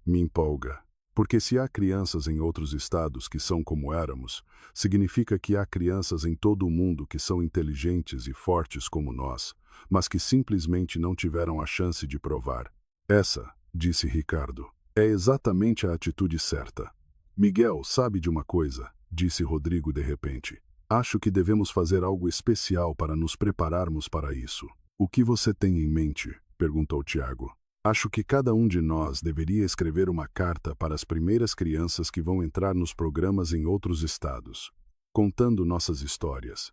Me empolga. Porque se há crianças em outros estados que são como éramos, significa que há crianças em todo o mundo que são inteligentes e fortes como nós, mas que simplesmente não tiveram a chance de provar. Essa, disse Ricardo, é exatamente a atitude certa. Miguel, sabe de uma coisa, disse Rodrigo de repente. Acho que devemos fazer algo especial para nos prepararmos para isso. O que você tem em mente? Perguntou Tiago. Acho que cada um de nós deveria escrever uma carta para as primeiras crianças que vão entrar nos programas em outros estados, contando nossas histórias,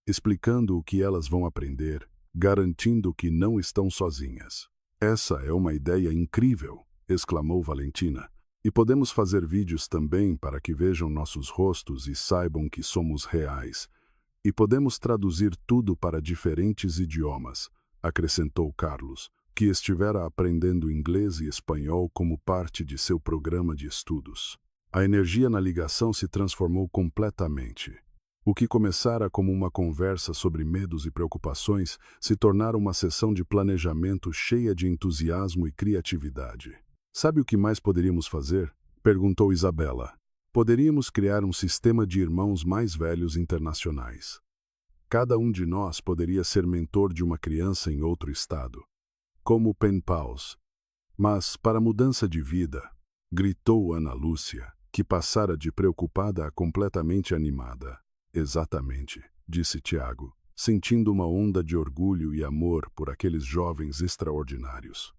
explicando o que elas vão aprender, garantindo que não estão sozinhas. Essa é uma ideia incrível, exclamou Valentina. E podemos fazer vídeos também para que vejam nossos rostos e saibam que somos reais. E podemos traduzir tudo para diferentes idiomas, acrescentou Carlos, que estivera aprendendo inglês e espanhol como parte de seu programa de estudos. A energia na ligação se transformou completamente. O que começara como uma conversa sobre medos e preocupações se tornara uma sessão de planejamento cheia de entusiasmo e criatividade. Sabe o que mais poderíamos fazer? Perguntou Isabela. Poderíamos criar um sistema de irmãos mais velhos internacionais. Cada um de nós poderia ser mentor de uma criança em outro estado, como Pen Pals. Mas, para mudança de vida, gritou Ana Lúcia, que passara de preocupada a completamente animada. Exatamente, disse Tiago, sentindo uma onda de orgulho e amor por aqueles jovens extraordinários.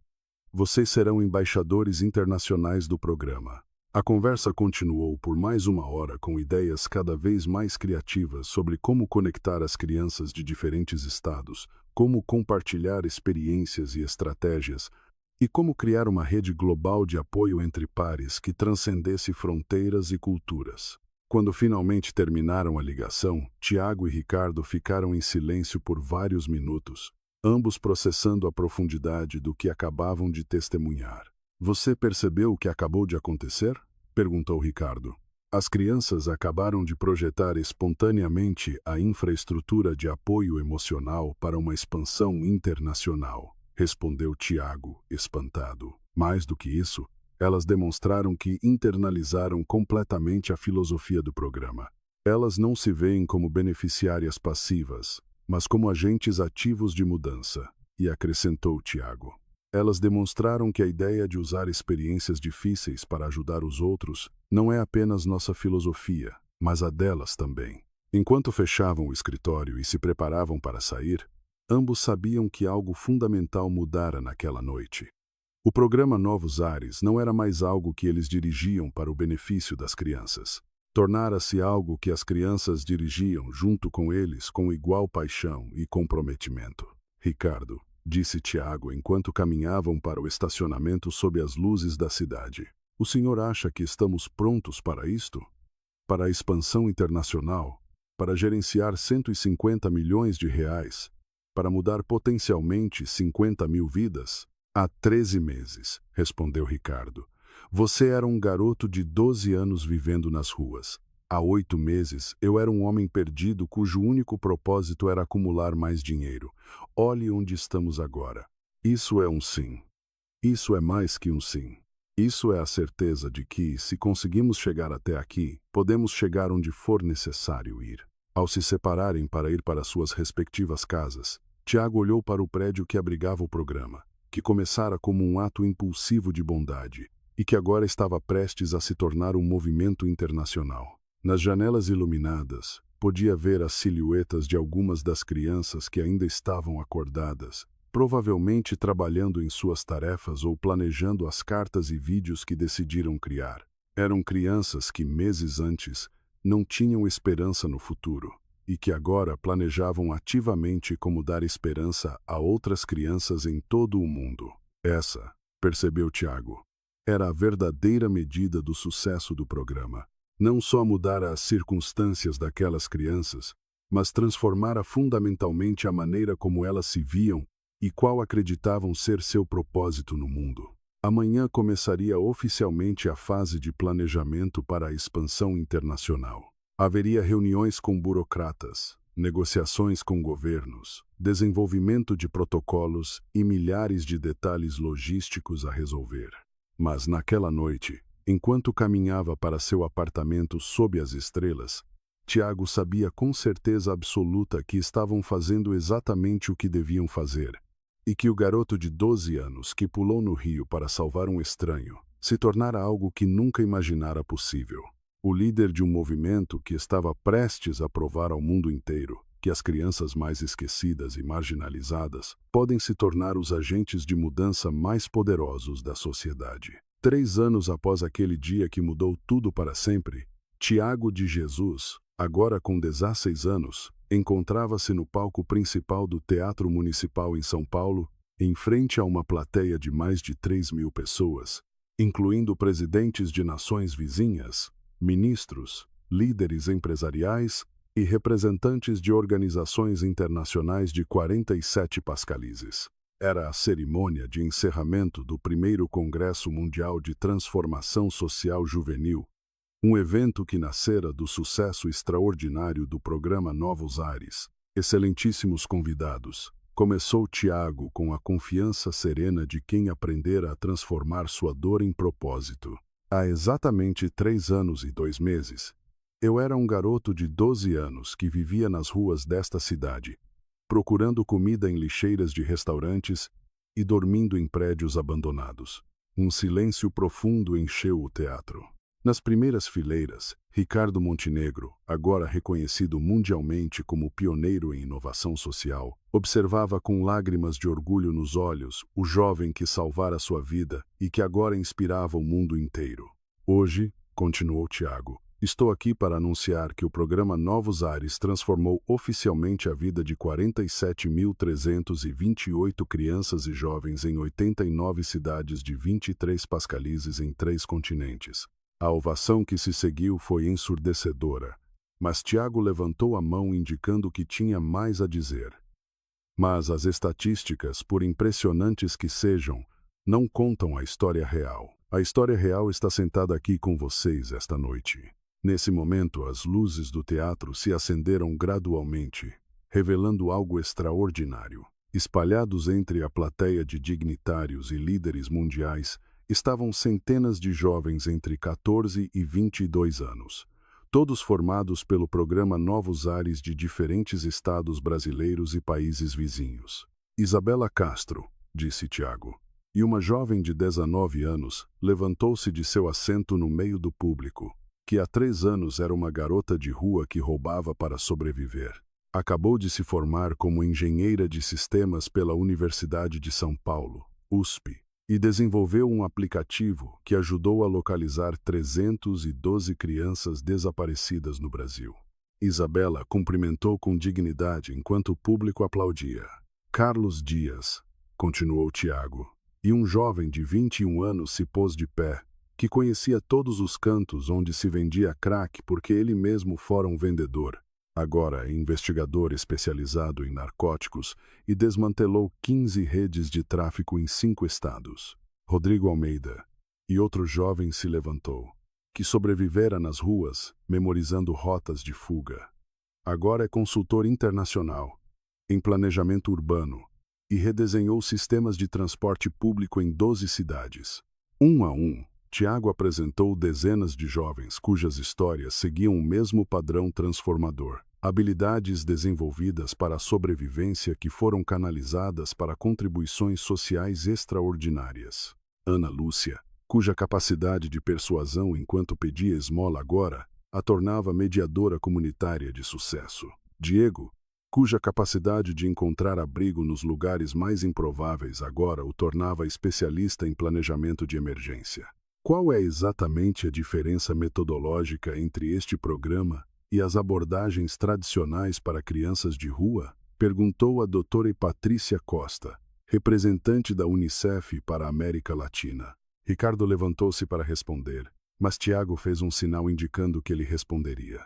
Vocês serão embaixadores internacionais do programa. A conversa continuou por mais uma hora com ideias cada vez mais criativas sobre como conectar as crianças de diferentes estados, como compartilhar experiências e estratégias, e como criar uma rede global de apoio entre pares que transcendesse fronteiras e culturas. Quando finalmente terminaram a ligação, Tiago e Ricardo ficaram em silêncio por vários minutos, ambos processando a profundidade do que acabavam de testemunhar. Você percebeu o que acabou de acontecer? Perguntou Ricardo. As crianças acabaram de projetar espontaneamente a infraestrutura de apoio emocional para uma expansão internacional, respondeu Tiago, espantado. Mais do que isso, elas demonstraram que internalizaram completamente a filosofia do programa. Elas não se veem como beneficiárias passivas, mas como agentes ativos de mudança, e acrescentou Tiago. Elas demonstraram que a ideia de usar experiências difíceis para ajudar os outros não é apenas nossa filosofia, mas a delas também. Enquanto fechavam o escritório e se preparavam para sair, ambos sabiam que algo fundamental mudara naquela noite. O programa Novos Ares não era mais algo que eles dirigiam para o benefício das crianças. Tornara-se algo que as crianças dirigiam junto com eles com igual paixão e comprometimento. Ricardo, disse Tiago enquanto caminhavam para o estacionamento sob as luzes da cidade. O senhor acha que estamos prontos para isto? Para a expansão internacional? Para gerenciar 150 milhões de reais? Para mudar potencialmente 50 mil vidas? Há 13 meses, respondeu Ricardo. Você era um garoto de 12 anos vivendo nas ruas. Há 8 meses, eu era um homem perdido cujo único propósito era acumular mais dinheiro. Olhe onde estamos agora. Isso é um sim. Isso é mais que um sim. Isso é a certeza de que, se conseguimos chegar até aqui, podemos chegar onde for necessário ir. Ao se separarem para ir para suas respectivas casas, Tiago olhou para o prédio que abrigava o programa, que começara como um ato impulsivo de bondade, e que agora estava prestes a se tornar um movimento internacional. Nas janelas iluminadas, podia ver as silhuetas de algumas das crianças que ainda estavam acordadas, provavelmente trabalhando em suas tarefas ou planejando as cartas e vídeos que decidiram criar. Eram crianças que, meses antes, não tinham esperança no futuro, e que agora planejavam ativamente como dar esperança a outras crianças em todo o mundo. Essa, percebeu Tiago, era a verdadeira medida do sucesso do programa. Não só mudara as circunstâncias daquelas crianças, mas transformara fundamentalmente a maneira como elas se viam e qual acreditavam ser seu propósito no mundo. Amanhã começaria oficialmente a fase de planejamento para a expansão internacional. Haveria reuniões com burocratas, negociações com governos, desenvolvimento de protocolos e milhares de detalhes logísticos a resolver. Mas naquela noite, enquanto caminhava para seu apartamento sob as estrelas, Tiago sabia com certeza absoluta que estavam fazendo exatamente o que deviam fazer, e que o garoto de 12 anos que pulou no rio para salvar um estranho se tornara algo que nunca imaginara possível. O líder de um movimento que estava prestes a provar ao mundo inteiro que as crianças mais esquecidas e marginalizadas podem se tornar os agentes de mudança mais poderosos da sociedade. 3 anos após aquele dia que mudou tudo para sempre, Tiago de Jesus, agora com 16 anos, encontrava-se no palco principal do Teatro Municipal em São Paulo, em frente a uma plateia de mais de 3.000 pessoas, incluindo presidentes de nações vizinhas, ministros, líderes empresariais e representantes de organizações internacionais de 47 países. Era a cerimônia de encerramento do primeiro Congresso Mundial de Transformação Social Juvenil, um evento que nascera do sucesso extraordinário do programa Novos Ares. Excelentíssimos convidados, começou Tiago com a confiança serena de quem aprendera a transformar sua dor em propósito. Há exatamente 3 anos e 2 meses, eu era um garoto de 12 anos que vivia nas ruas desta cidade, procurando comida em lixeiras de restaurantes e dormindo em prédios abandonados. Um silêncio profundo encheu o teatro. Nas primeiras fileiras, Ricardo Montenegro, agora reconhecido mundialmente como pioneiro em inovação social, observava com lágrimas de orgulho nos olhos o jovem que salvara sua vida e que agora inspirava o mundo inteiro. Hoje, continuou Tiago, estou aqui para anunciar que o programa Novos Ares transformou oficialmente a vida de 47.328 crianças e jovens em 89 cidades de 23 países em 3 continentes. A ovação que se seguiu foi ensurdecedora, mas Tiago levantou a mão indicando que tinha mais a dizer. Mas as estatísticas, por impressionantes que sejam, não contam a história real. A história real está sentada aqui com vocês esta noite. Nesse momento, as luzes do teatro se acenderam gradualmente, revelando algo extraordinário. Espalhados entre a plateia de dignitários e líderes mundiais, estavam centenas de jovens entre 14 e 22 anos, todos formados pelo programa Novos Ares de diferentes estados brasileiros e países vizinhos. Isabela Castro, disse Tiago, e uma jovem de 19 anos levantou-se de seu assento no meio do público, que há 3 anos era uma garota de rua que roubava para sobreviver. Acabou de se formar como engenheira de sistemas pela Universidade de São Paulo, USP, e desenvolveu um aplicativo que ajudou a localizar 312 crianças desaparecidas no Brasil. Isabela cumprimentou com dignidade enquanto o público aplaudia. Carlos Dias, continuou Tiago, e um jovem de 21 anos se pôs de pé, que conhecia todos os cantos onde se vendia crack porque ele mesmo fora um vendedor. Agora é investigador especializado em narcóticos e desmantelou 15 redes de tráfico em 5 estados. Rodrigo Almeida, e outro jovem se levantou, que sobrevivera nas ruas, memorizando rotas de fuga. Agora é consultor internacional, em planejamento urbano, e redesenhou sistemas de transporte público em 12 cidades. Um a um, Tiago apresentou dezenas de jovens cujas histórias seguiam o mesmo padrão transformador. Habilidades desenvolvidas para a sobrevivência que foram canalizadas para contribuições sociais extraordinárias. Ana Lúcia, cuja capacidade de persuasão enquanto pedia esmola agora, a tornava mediadora comunitária de sucesso. Diego, cuja capacidade de encontrar abrigo nos lugares mais improváveis agora o tornava especialista em planejamento de emergência. Qual é exatamente a diferença metodológica entre este programa e as abordagens tradicionais para crianças de rua? Perguntou a doutora Patrícia Costa, representante da Unicef para a América Latina. Ricardo levantou-se para responder, mas Tiago fez um sinal indicando que ele responderia.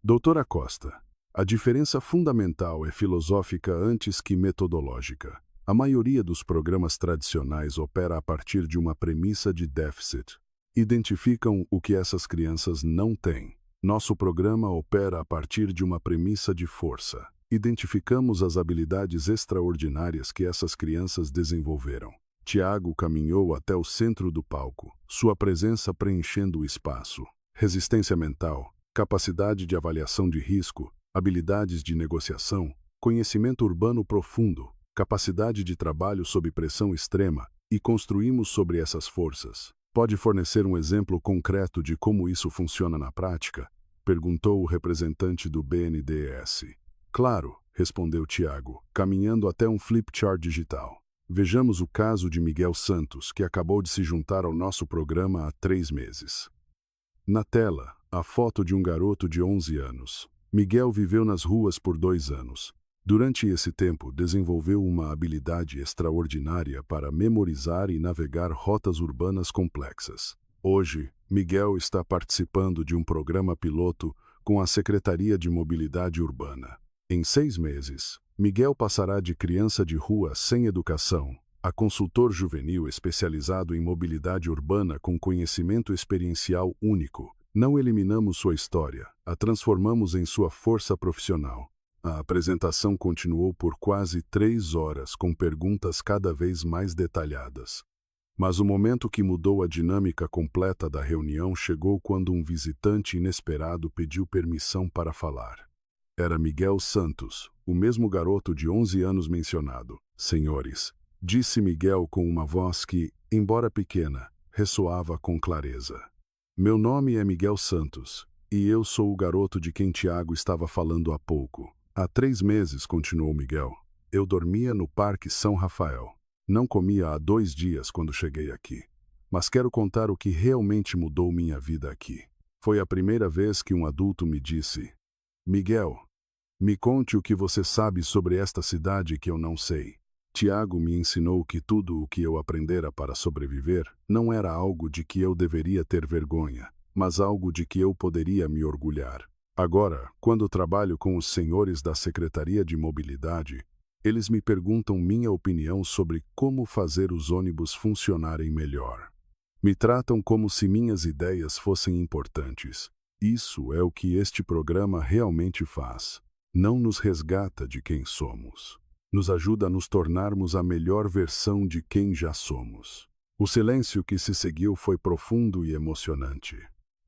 Doutora Costa, a diferença fundamental é filosófica antes que metodológica. A maioria dos programas tradicionais opera a partir de uma premissa de déficit. Identificam o que essas crianças não têm. Nosso programa opera a partir de uma premissa de força. Identificamos as habilidades extraordinárias que essas crianças desenvolveram. Tiago caminhou até o centro do palco, sua presença preenchendo o espaço. Resistência mental, capacidade de avaliação de risco, habilidades de negociação, conhecimento urbano profundo, capacidade de trabalho sob pressão extrema, e construímos sobre essas forças. Pode fornecer um exemplo concreto de como isso funciona na prática? Perguntou o representante do BNDES. Claro, respondeu Tiago, caminhando até um flipchart digital. Vejamos o caso de Miguel Santos, que acabou de se juntar ao nosso programa há 3 meses. Na tela, a foto de um garoto de 11 anos. Miguel viveu nas ruas por 2 anos. Durante esse tempo, desenvolveu uma habilidade extraordinária para memorizar e navegar rotas urbanas complexas. Hoje, Miguel está participando de um programa piloto com a Secretaria de Mobilidade Urbana. Em 6 meses, Miguel passará de criança de rua sem educação a consultor juvenil especializado em mobilidade urbana com conhecimento experiencial único. Não eliminamos sua história, a transformamos em sua força profissional. A apresentação continuou por quase 3 horas com perguntas cada vez mais detalhadas. Mas o momento que mudou a dinâmica completa da reunião chegou quando um visitante inesperado pediu permissão para falar. Era Miguel Santos, o mesmo garoto de 11 anos mencionado. Senhores, disse Miguel com uma voz que, embora pequena, ressoava com clareza. Meu nome é Miguel Santos, e eu sou o garoto de quem Tiago estava falando há pouco. Há 3 meses, continuou Miguel, eu dormia no Parque São Rafael. Não comia há 2 dias quando cheguei aqui. Mas quero contar o que realmente mudou minha vida aqui. Foi a primeira vez que um adulto me disse: Miguel, me conte o que você sabe sobre esta cidade que eu não sei. Tiago me ensinou que tudo o que eu aprendera para sobreviver não era algo de que eu deveria ter vergonha, mas algo de que eu poderia me orgulhar. Agora, quando trabalho com os senhores da Secretaria de Mobilidade, eles me perguntam minha opinião sobre como fazer os ônibus funcionarem melhor. Me tratam como se minhas ideias fossem importantes. Isso é o que este programa realmente faz. Não nos resgata de quem somos. Nos ajuda a nos tornarmos a melhor versão de quem já somos. O silêncio que se seguiu foi profundo e emocionante.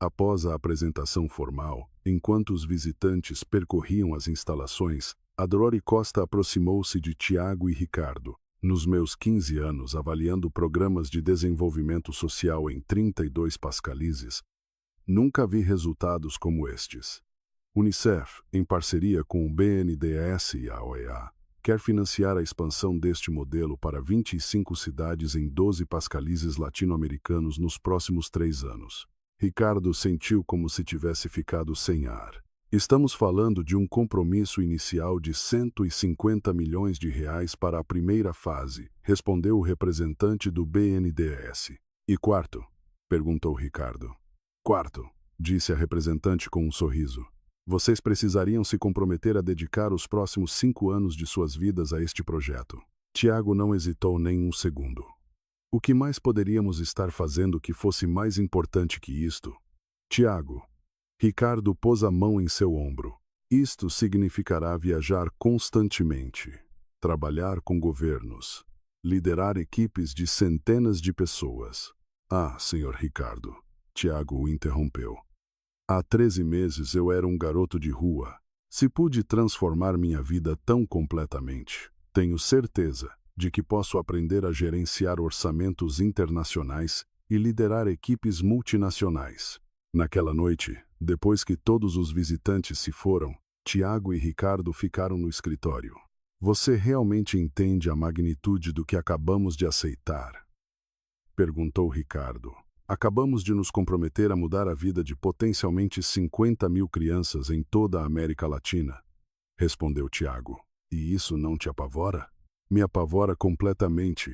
Após a apresentação formal, enquanto os visitantes percorriam as instalações, a Drori Costa aproximou-se de Tiago e Ricardo. Nos meus 15 anos avaliando programas de desenvolvimento social em 32 países, nunca vi resultados como estes. Unicef, em parceria com o BNDES e a OEA, quer financiar a expansão deste modelo para 25 cidades em 12 países latino-americanos nos próximos 3 anos. Ricardo sentiu como se tivesse ficado sem ar. Estamos falando de um compromisso inicial de R$150 milhões para a primeira fase, respondeu o representante do BNDES. E quarto? Perguntou Ricardo. Quarto, disse a representante com um sorriso. Vocês precisariam se comprometer a dedicar os próximos 5 anos de suas vidas a este projeto. Tiago não hesitou nem um segundo. O que mais poderíamos estar fazendo que fosse mais importante que isto? Tiago. Ricardo pôs a mão em seu ombro. Isto significará viajar constantemente, trabalhar com governos, liderar equipes de centenas de pessoas. Ah, senhor Ricardo, Tiago o interrompeu. Há 13 meses eu era um garoto de rua. Se pude transformar minha vida tão completamente, tenho certeza de que posso aprender a gerenciar orçamentos internacionais e liderar equipes multinacionais. Naquela noite, depois que todos os visitantes se foram, Tiago e Ricardo ficaram no escritório. Você realmente entende a magnitude do que acabamos de aceitar? Perguntou Ricardo. Acabamos de nos comprometer a mudar a vida de potencialmente 50 mil crianças em toda a América Latina. Respondeu Tiago. E isso não te apavora? Me apavora completamente,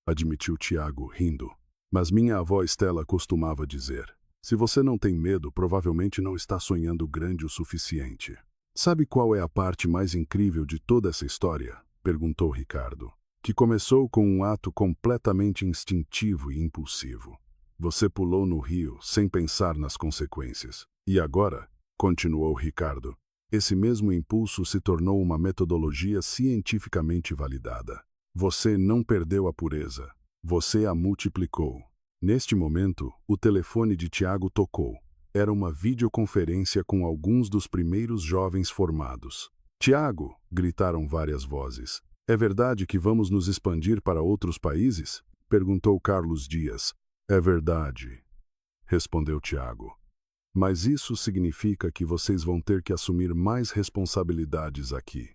admitiu Tiago, rindo. Mas minha avó Estela costumava dizer: se você não tem medo, provavelmente não está sonhando grande o suficiente. Sabe qual é a parte mais incrível de toda essa história? Perguntou Ricardo. Que começou com um ato completamente instintivo e impulsivo. Você pulou no rio sem pensar nas consequências. E agora, continuou Ricardo, esse mesmo impulso se tornou uma metodologia cientificamente validada. Você não perdeu a pureza. Você a multiplicou. Neste momento, o telefone de Tiago tocou. Era uma videoconferência com alguns dos primeiros jovens formados. Tiago, gritaram várias vozes. É verdade que vamos nos expandir para outros países? Perguntou Carlos Dias. É verdade, respondeu Tiago. Mas isso significa que vocês vão ter que assumir mais responsabilidades aqui.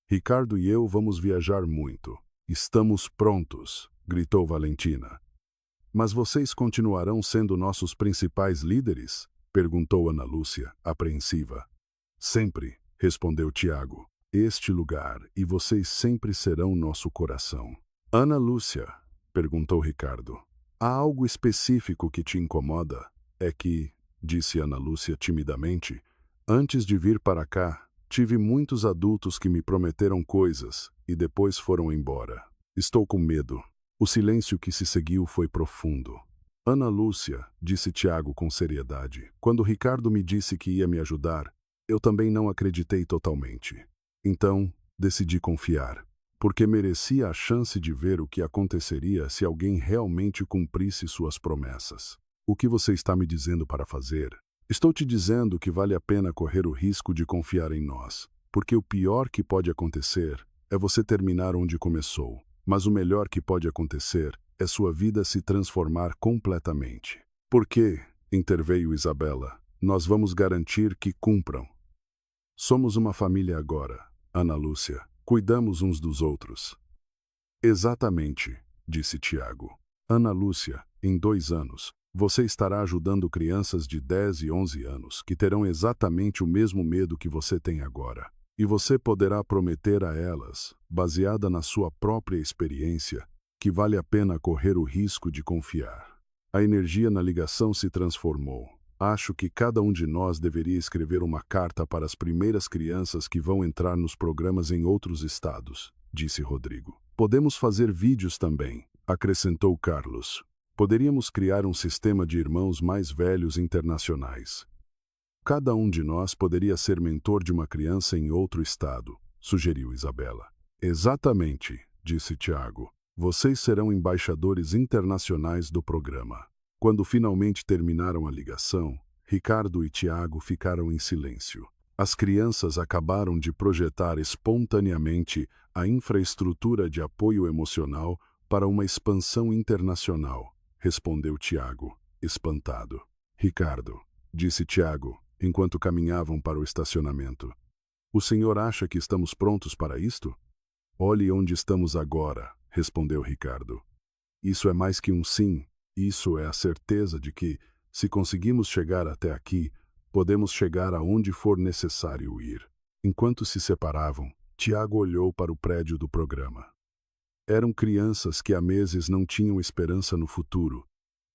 Ricardo e eu vamos viajar muito. Estamos prontos, gritou Valentina. Mas vocês continuarão sendo nossos principais líderes? Perguntou Ana Lúcia, apreensiva. Sempre, respondeu Tiago. este lugar, e vocês sempre serão nosso coração. Ana Lúcia, perguntou Ricardo, há algo específico que te incomoda? É que, disse Ana Lúcia timidamente, antes de vir para cá, tive muitos adultos que me prometeram coisas e depois foram embora. Estou com medo. O silêncio que se seguiu foi profundo. Ana Lúcia, disse Tiago com seriedade, quando Ricardo me disse que ia me ajudar, eu também não acreditei totalmente. Então, decidi confiar, porque merecia a chance de ver o que aconteceria se alguém realmente cumprisse suas promessas. O que você está me dizendo para fazer? Estou te dizendo que vale a pena correr o risco de confiar em nós, porque o pior que pode acontecer é você terminar onde começou, mas o melhor que pode acontecer é sua vida se transformar completamente. Porque, interveio Isabela, nós vamos garantir que cumpram. Somos uma família agora, Ana Lúcia. Cuidamos uns dos outros. Exatamente, disse Tiago. Ana Lúcia, em 2 anos, você estará ajudando crianças de 10 e 11 anos que terão exatamente o mesmo medo que você tem agora. E você poderá prometer a elas, baseada na sua própria experiência, que vale a pena correr o risco de confiar. A energia na ligação se transformou. Acho que cada um de nós deveria escrever uma carta para as primeiras crianças que vão entrar nos programas em outros estados, disse Rodrigo. Podemos fazer vídeos também, acrescentou Carlos. Poderíamos criar um sistema de irmãos mais velhos internacionais. Cada um de nós poderia ser mentor de uma criança em outro estado, sugeriu Isabela. Exatamente, disse Tiago. Vocês serão embaixadores internacionais do programa. Quando finalmente terminaram a ligação, Ricardo e Tiago ficaram em silêncio. As crianças acabaram de projetar espontaneamente a infraestrutura de apoio emocional para uma expansão internacional, respondeu Tiago, espantado. Ricardo, disse Tiago, enquanto caminhavam para o estacionamento. O senhor acha que estamos prontos para isto? Olhe onde estamos agora, respondeu Ricardo. Isso é mais que um sim. Isso é a certeza de que, se conseguimos chegar até aqui, podemos chegar aonde for necessário ir. Enquanto se separavam, Tiago olhou para o prédio do programa. Eram crianças que há meses não tinham esperança no futuro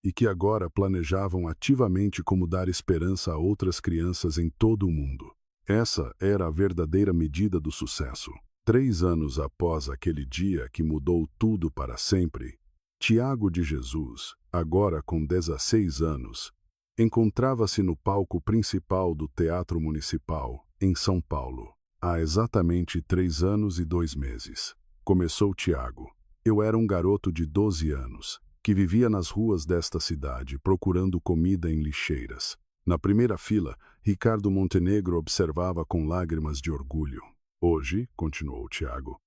e que agora planejavam ativamente como dar esperança a outras crianças em todo o mundo. Essa era a verdadeira medida do sucesso. 3 anos após aquele dia que mudou tudo para sempre, Tiago de Jesus, agora com 16 anos, encontrava-se no palco principal do Teatro Municipal, em São Paulo. Há exatamente 3 anos e 2 meses. Começou Tiago. Eu era um garoto de 12 anos, que vivia nas ruas desta cidade procurando comida em lixeiras. Na primeira fila, Ricardo Montenegro observava com lágrimas de orgulho. Hoje, continuou Tiago,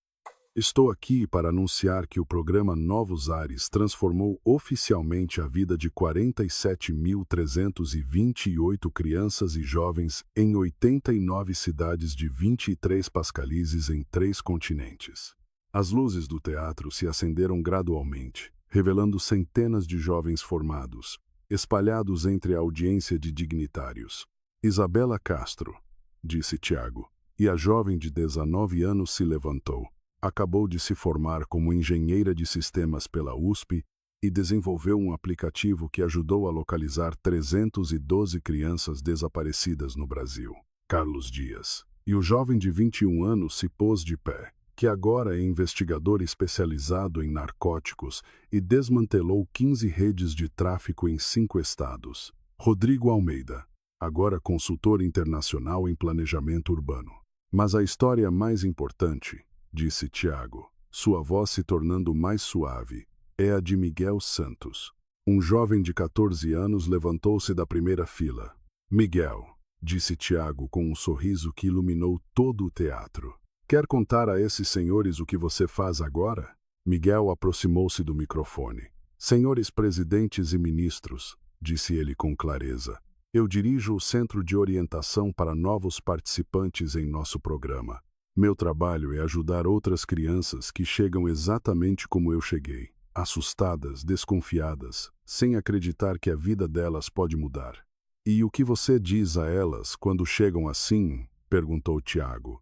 estou aqui para anunciar que o programa Novos Ares transformou oficialmente a vida de 47.328 crianças e jovens em 89 cidades de 23 pascalizes em 3 continentes. As luzes do teatro se acenderam gradualmente, revelando centenas de jovens formados, espalhados entre a audiência de dignitários. Isabela Castro, disse Tiago, e a jovem de 19 anos se levantou. Acabou de se formar como engenheira de sistemas pela USP e desenvolveu um aplicativo que ajudou a localizar 312 crianças desaparecidas no Brasil. Carlos Dias. E o jovem de 21 anos se pôs de pé, que agora é investigador especializado em narcóticos e desmantelou 15 redes de tráfico em 5 estados. Rodrigo Almeida, agora consultor internacional em planejamento urbano. Mas a história mais importante, disse Tiago, sua voz se tornando mais suave, é a de Miguel Santos. Um jovem de 14 anos levantou-se da primeira fila. Miguel, disse Tiago com um sorriso que iluminou todo o teatro. Quer contar a esses senhores o que você faz agora? Miguel aproximou-se do microfone. Senhores presidentes e ministros, disse ele com clareza, eu dirijo o Centro de Orientação para Novos Participantes em nosso programa. Meu trabalho é ajudar outras crianças que chegam exatamente como eu cheguei, assustadas, desconfiadas, sem acreditar que a vida delas pode mudar. E o que você diz a elas quando chegam assim? Perguntou Tiago.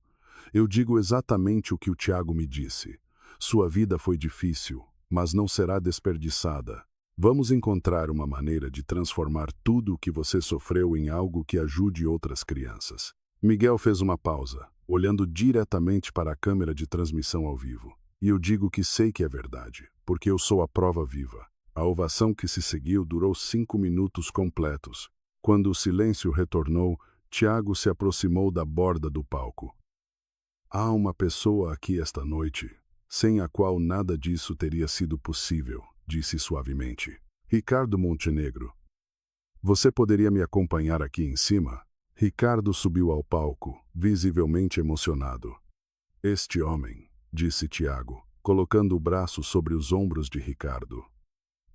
Eu digo exatamente o que o Tiago me disse. Sua vida foi difícil, mas não será desperdiçada. Vamos encontrar uma maneira de transformar tudo o que você sofreu em algo que ajude outras crianças. Miguel fez uma pausa, olhando diretamente para a câmera de transmissão ao vivo. E eu digo que sei que é verdade, porque eu sou a prova viva. A ovação que se seguiu durou 5 minutos completos. Quando o silêncio retornou, Tiago se aproximou da borda do palco. Há uma pessoa aqui esta noite, sem a qual nada disso teria sido possível, disse suavemente. Ricardo Montenegro. Você poderia me acompanhar aqui em cima? Ricardo subiu ao palco, visivelmente emocionado. Este homem, disse Tiago, colocando o braço sobre os ombros de Ricardo,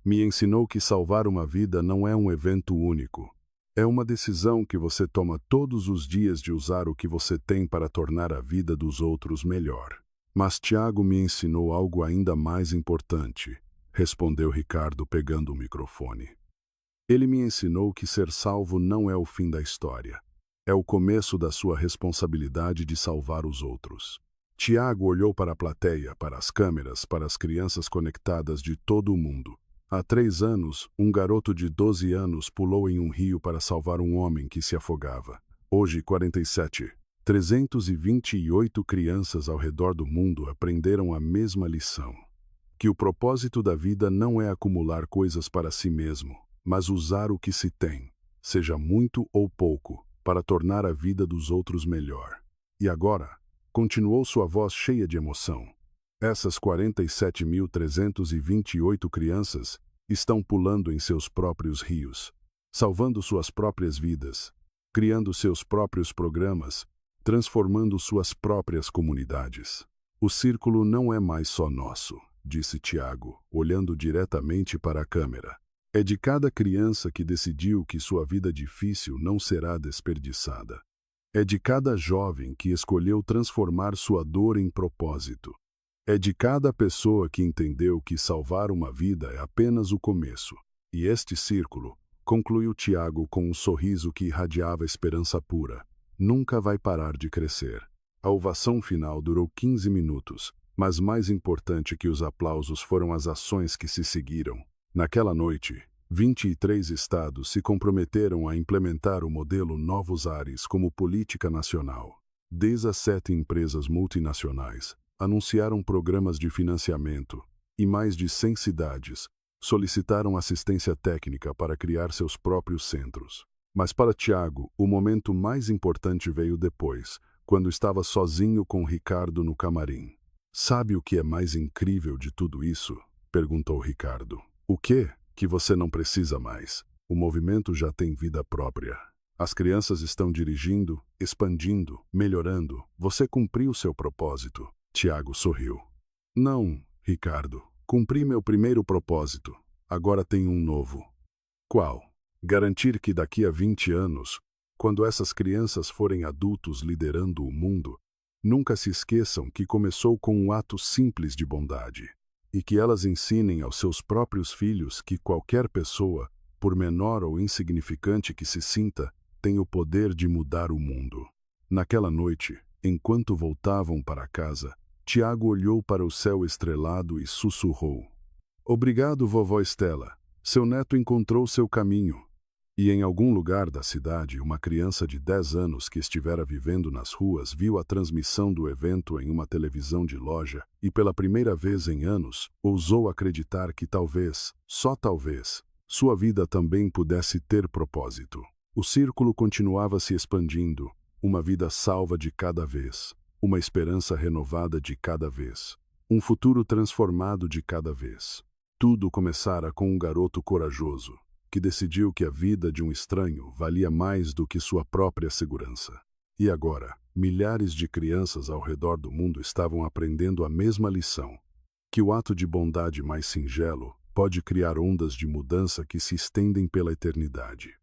me ensinou que salvar uma vida não é um evento único. É uma decisão que você toma todos os dias de usar o que você tem para tornar a vida dos outros melhor. Mas Tiago me ensinou algo ainda mais importante, respondeu Ricardo pegando o microfone. Ele me ensinou que ser salvo não é o fim da história. É o começo da sua responsabilidade de salvar os outros. Tiago olhou para a plateia, para as câmeras, para as crianças conectadas de todo o mundo. Há 3 anos, um garoto de 12 anos pulou em um rio para salvar um homem que se afogava. Hoje, 47. 328 crianças ao redor do mundo aprenderam a mesma lição. Que o propósito da vida não é acumular coisas para si mesmo, mas usar o que se tem, seja muito ou pouco, para tornar a vida dos outros melhor. E agora, continuou sua voz cheia de emoção, essas 47.328 crianças estão pulando em seus próprios rios, salvando suas próprias vidas, criando seus próprios programas, transformando suas próprias comunidades. O círculo não é mais só nosso, disse Tiago, olhando diretamente para a câmera. É de cada criança que decidiu que sua vida difícil não será desperdiçada. É de cada jovem que escolheu transformar sua dor em propósito. É de cada pessoa que entendeu que salvar uma vida é apenas o começo. E este círculo, concluiu Tiago com um sorriso que irradiava esperança pura, nunca vai parar de crescer. A ovação final durou 15 minutos, mas mais importante que os aplausos foram as ações que se seguiram. Naquela noite, 23 estados se comprometeram a implementar o modelo Novos Ares como política nacional. 17 empresas multinacionais anunciaram programas de financiamento e mais de 100 cidades solicitaram assistência técnica para criar seus próprios centros. Mas para Tiago, o momento mais importante veio depois, quando estava sozinho com Ricardo no camarim. Sabe o que é mais incrível de tudo isso? Perguntou Ricardo. O quê? Que você não precisa mais. O movimento já tem vida própria. As crianças estão dirigindo, expandindo, melhorando. Você cumpriu seu propósito. Tiago sorriu. Não, Ricardo. Cumpri meu primeiro propósito. Agora tenho um novo. Qual? Garantir que daqui a 20 anos, quando essas crianças forem adultos liderando o mundo, nunca se esqueçam que começou com um ato simples de bondade. E que elas ensinem aos seus próprios filhos que qualquer pessoa, por menor ou insignificante que se sinta, tem o poder de mudar o mundo. Naquela noite, enquanto voltavam para casa, Tiago olhou para o céu estrelado e sussurrou. Obrigado, vovó Estela. Seu neto encontrou seu caminho. E em algum lugar da cidade, uma criança de 10 anos que estivera vivendo nas ruas viu a transmissão do evento em uma televisão de loja e, pela primeira vez em anos, ousou acreditar que talvez, só talvez, sua vida também pudesse ter propósito. O círculo continuava se expandindo, uma vida salva de cada vez, uma esperança renovada de cada vez, um futuro transformado de cada vez. Tudo começara com um garoto corajoso, que decidiu que a vida de um estranho valia mais do que sua própria segurança. E agora, milhares de crianças ao redor do mundo estavam aprendendo a mesma lição, que o ato de bondade mais singelo pode criar ondas de mudança que se estendem pela eternidade.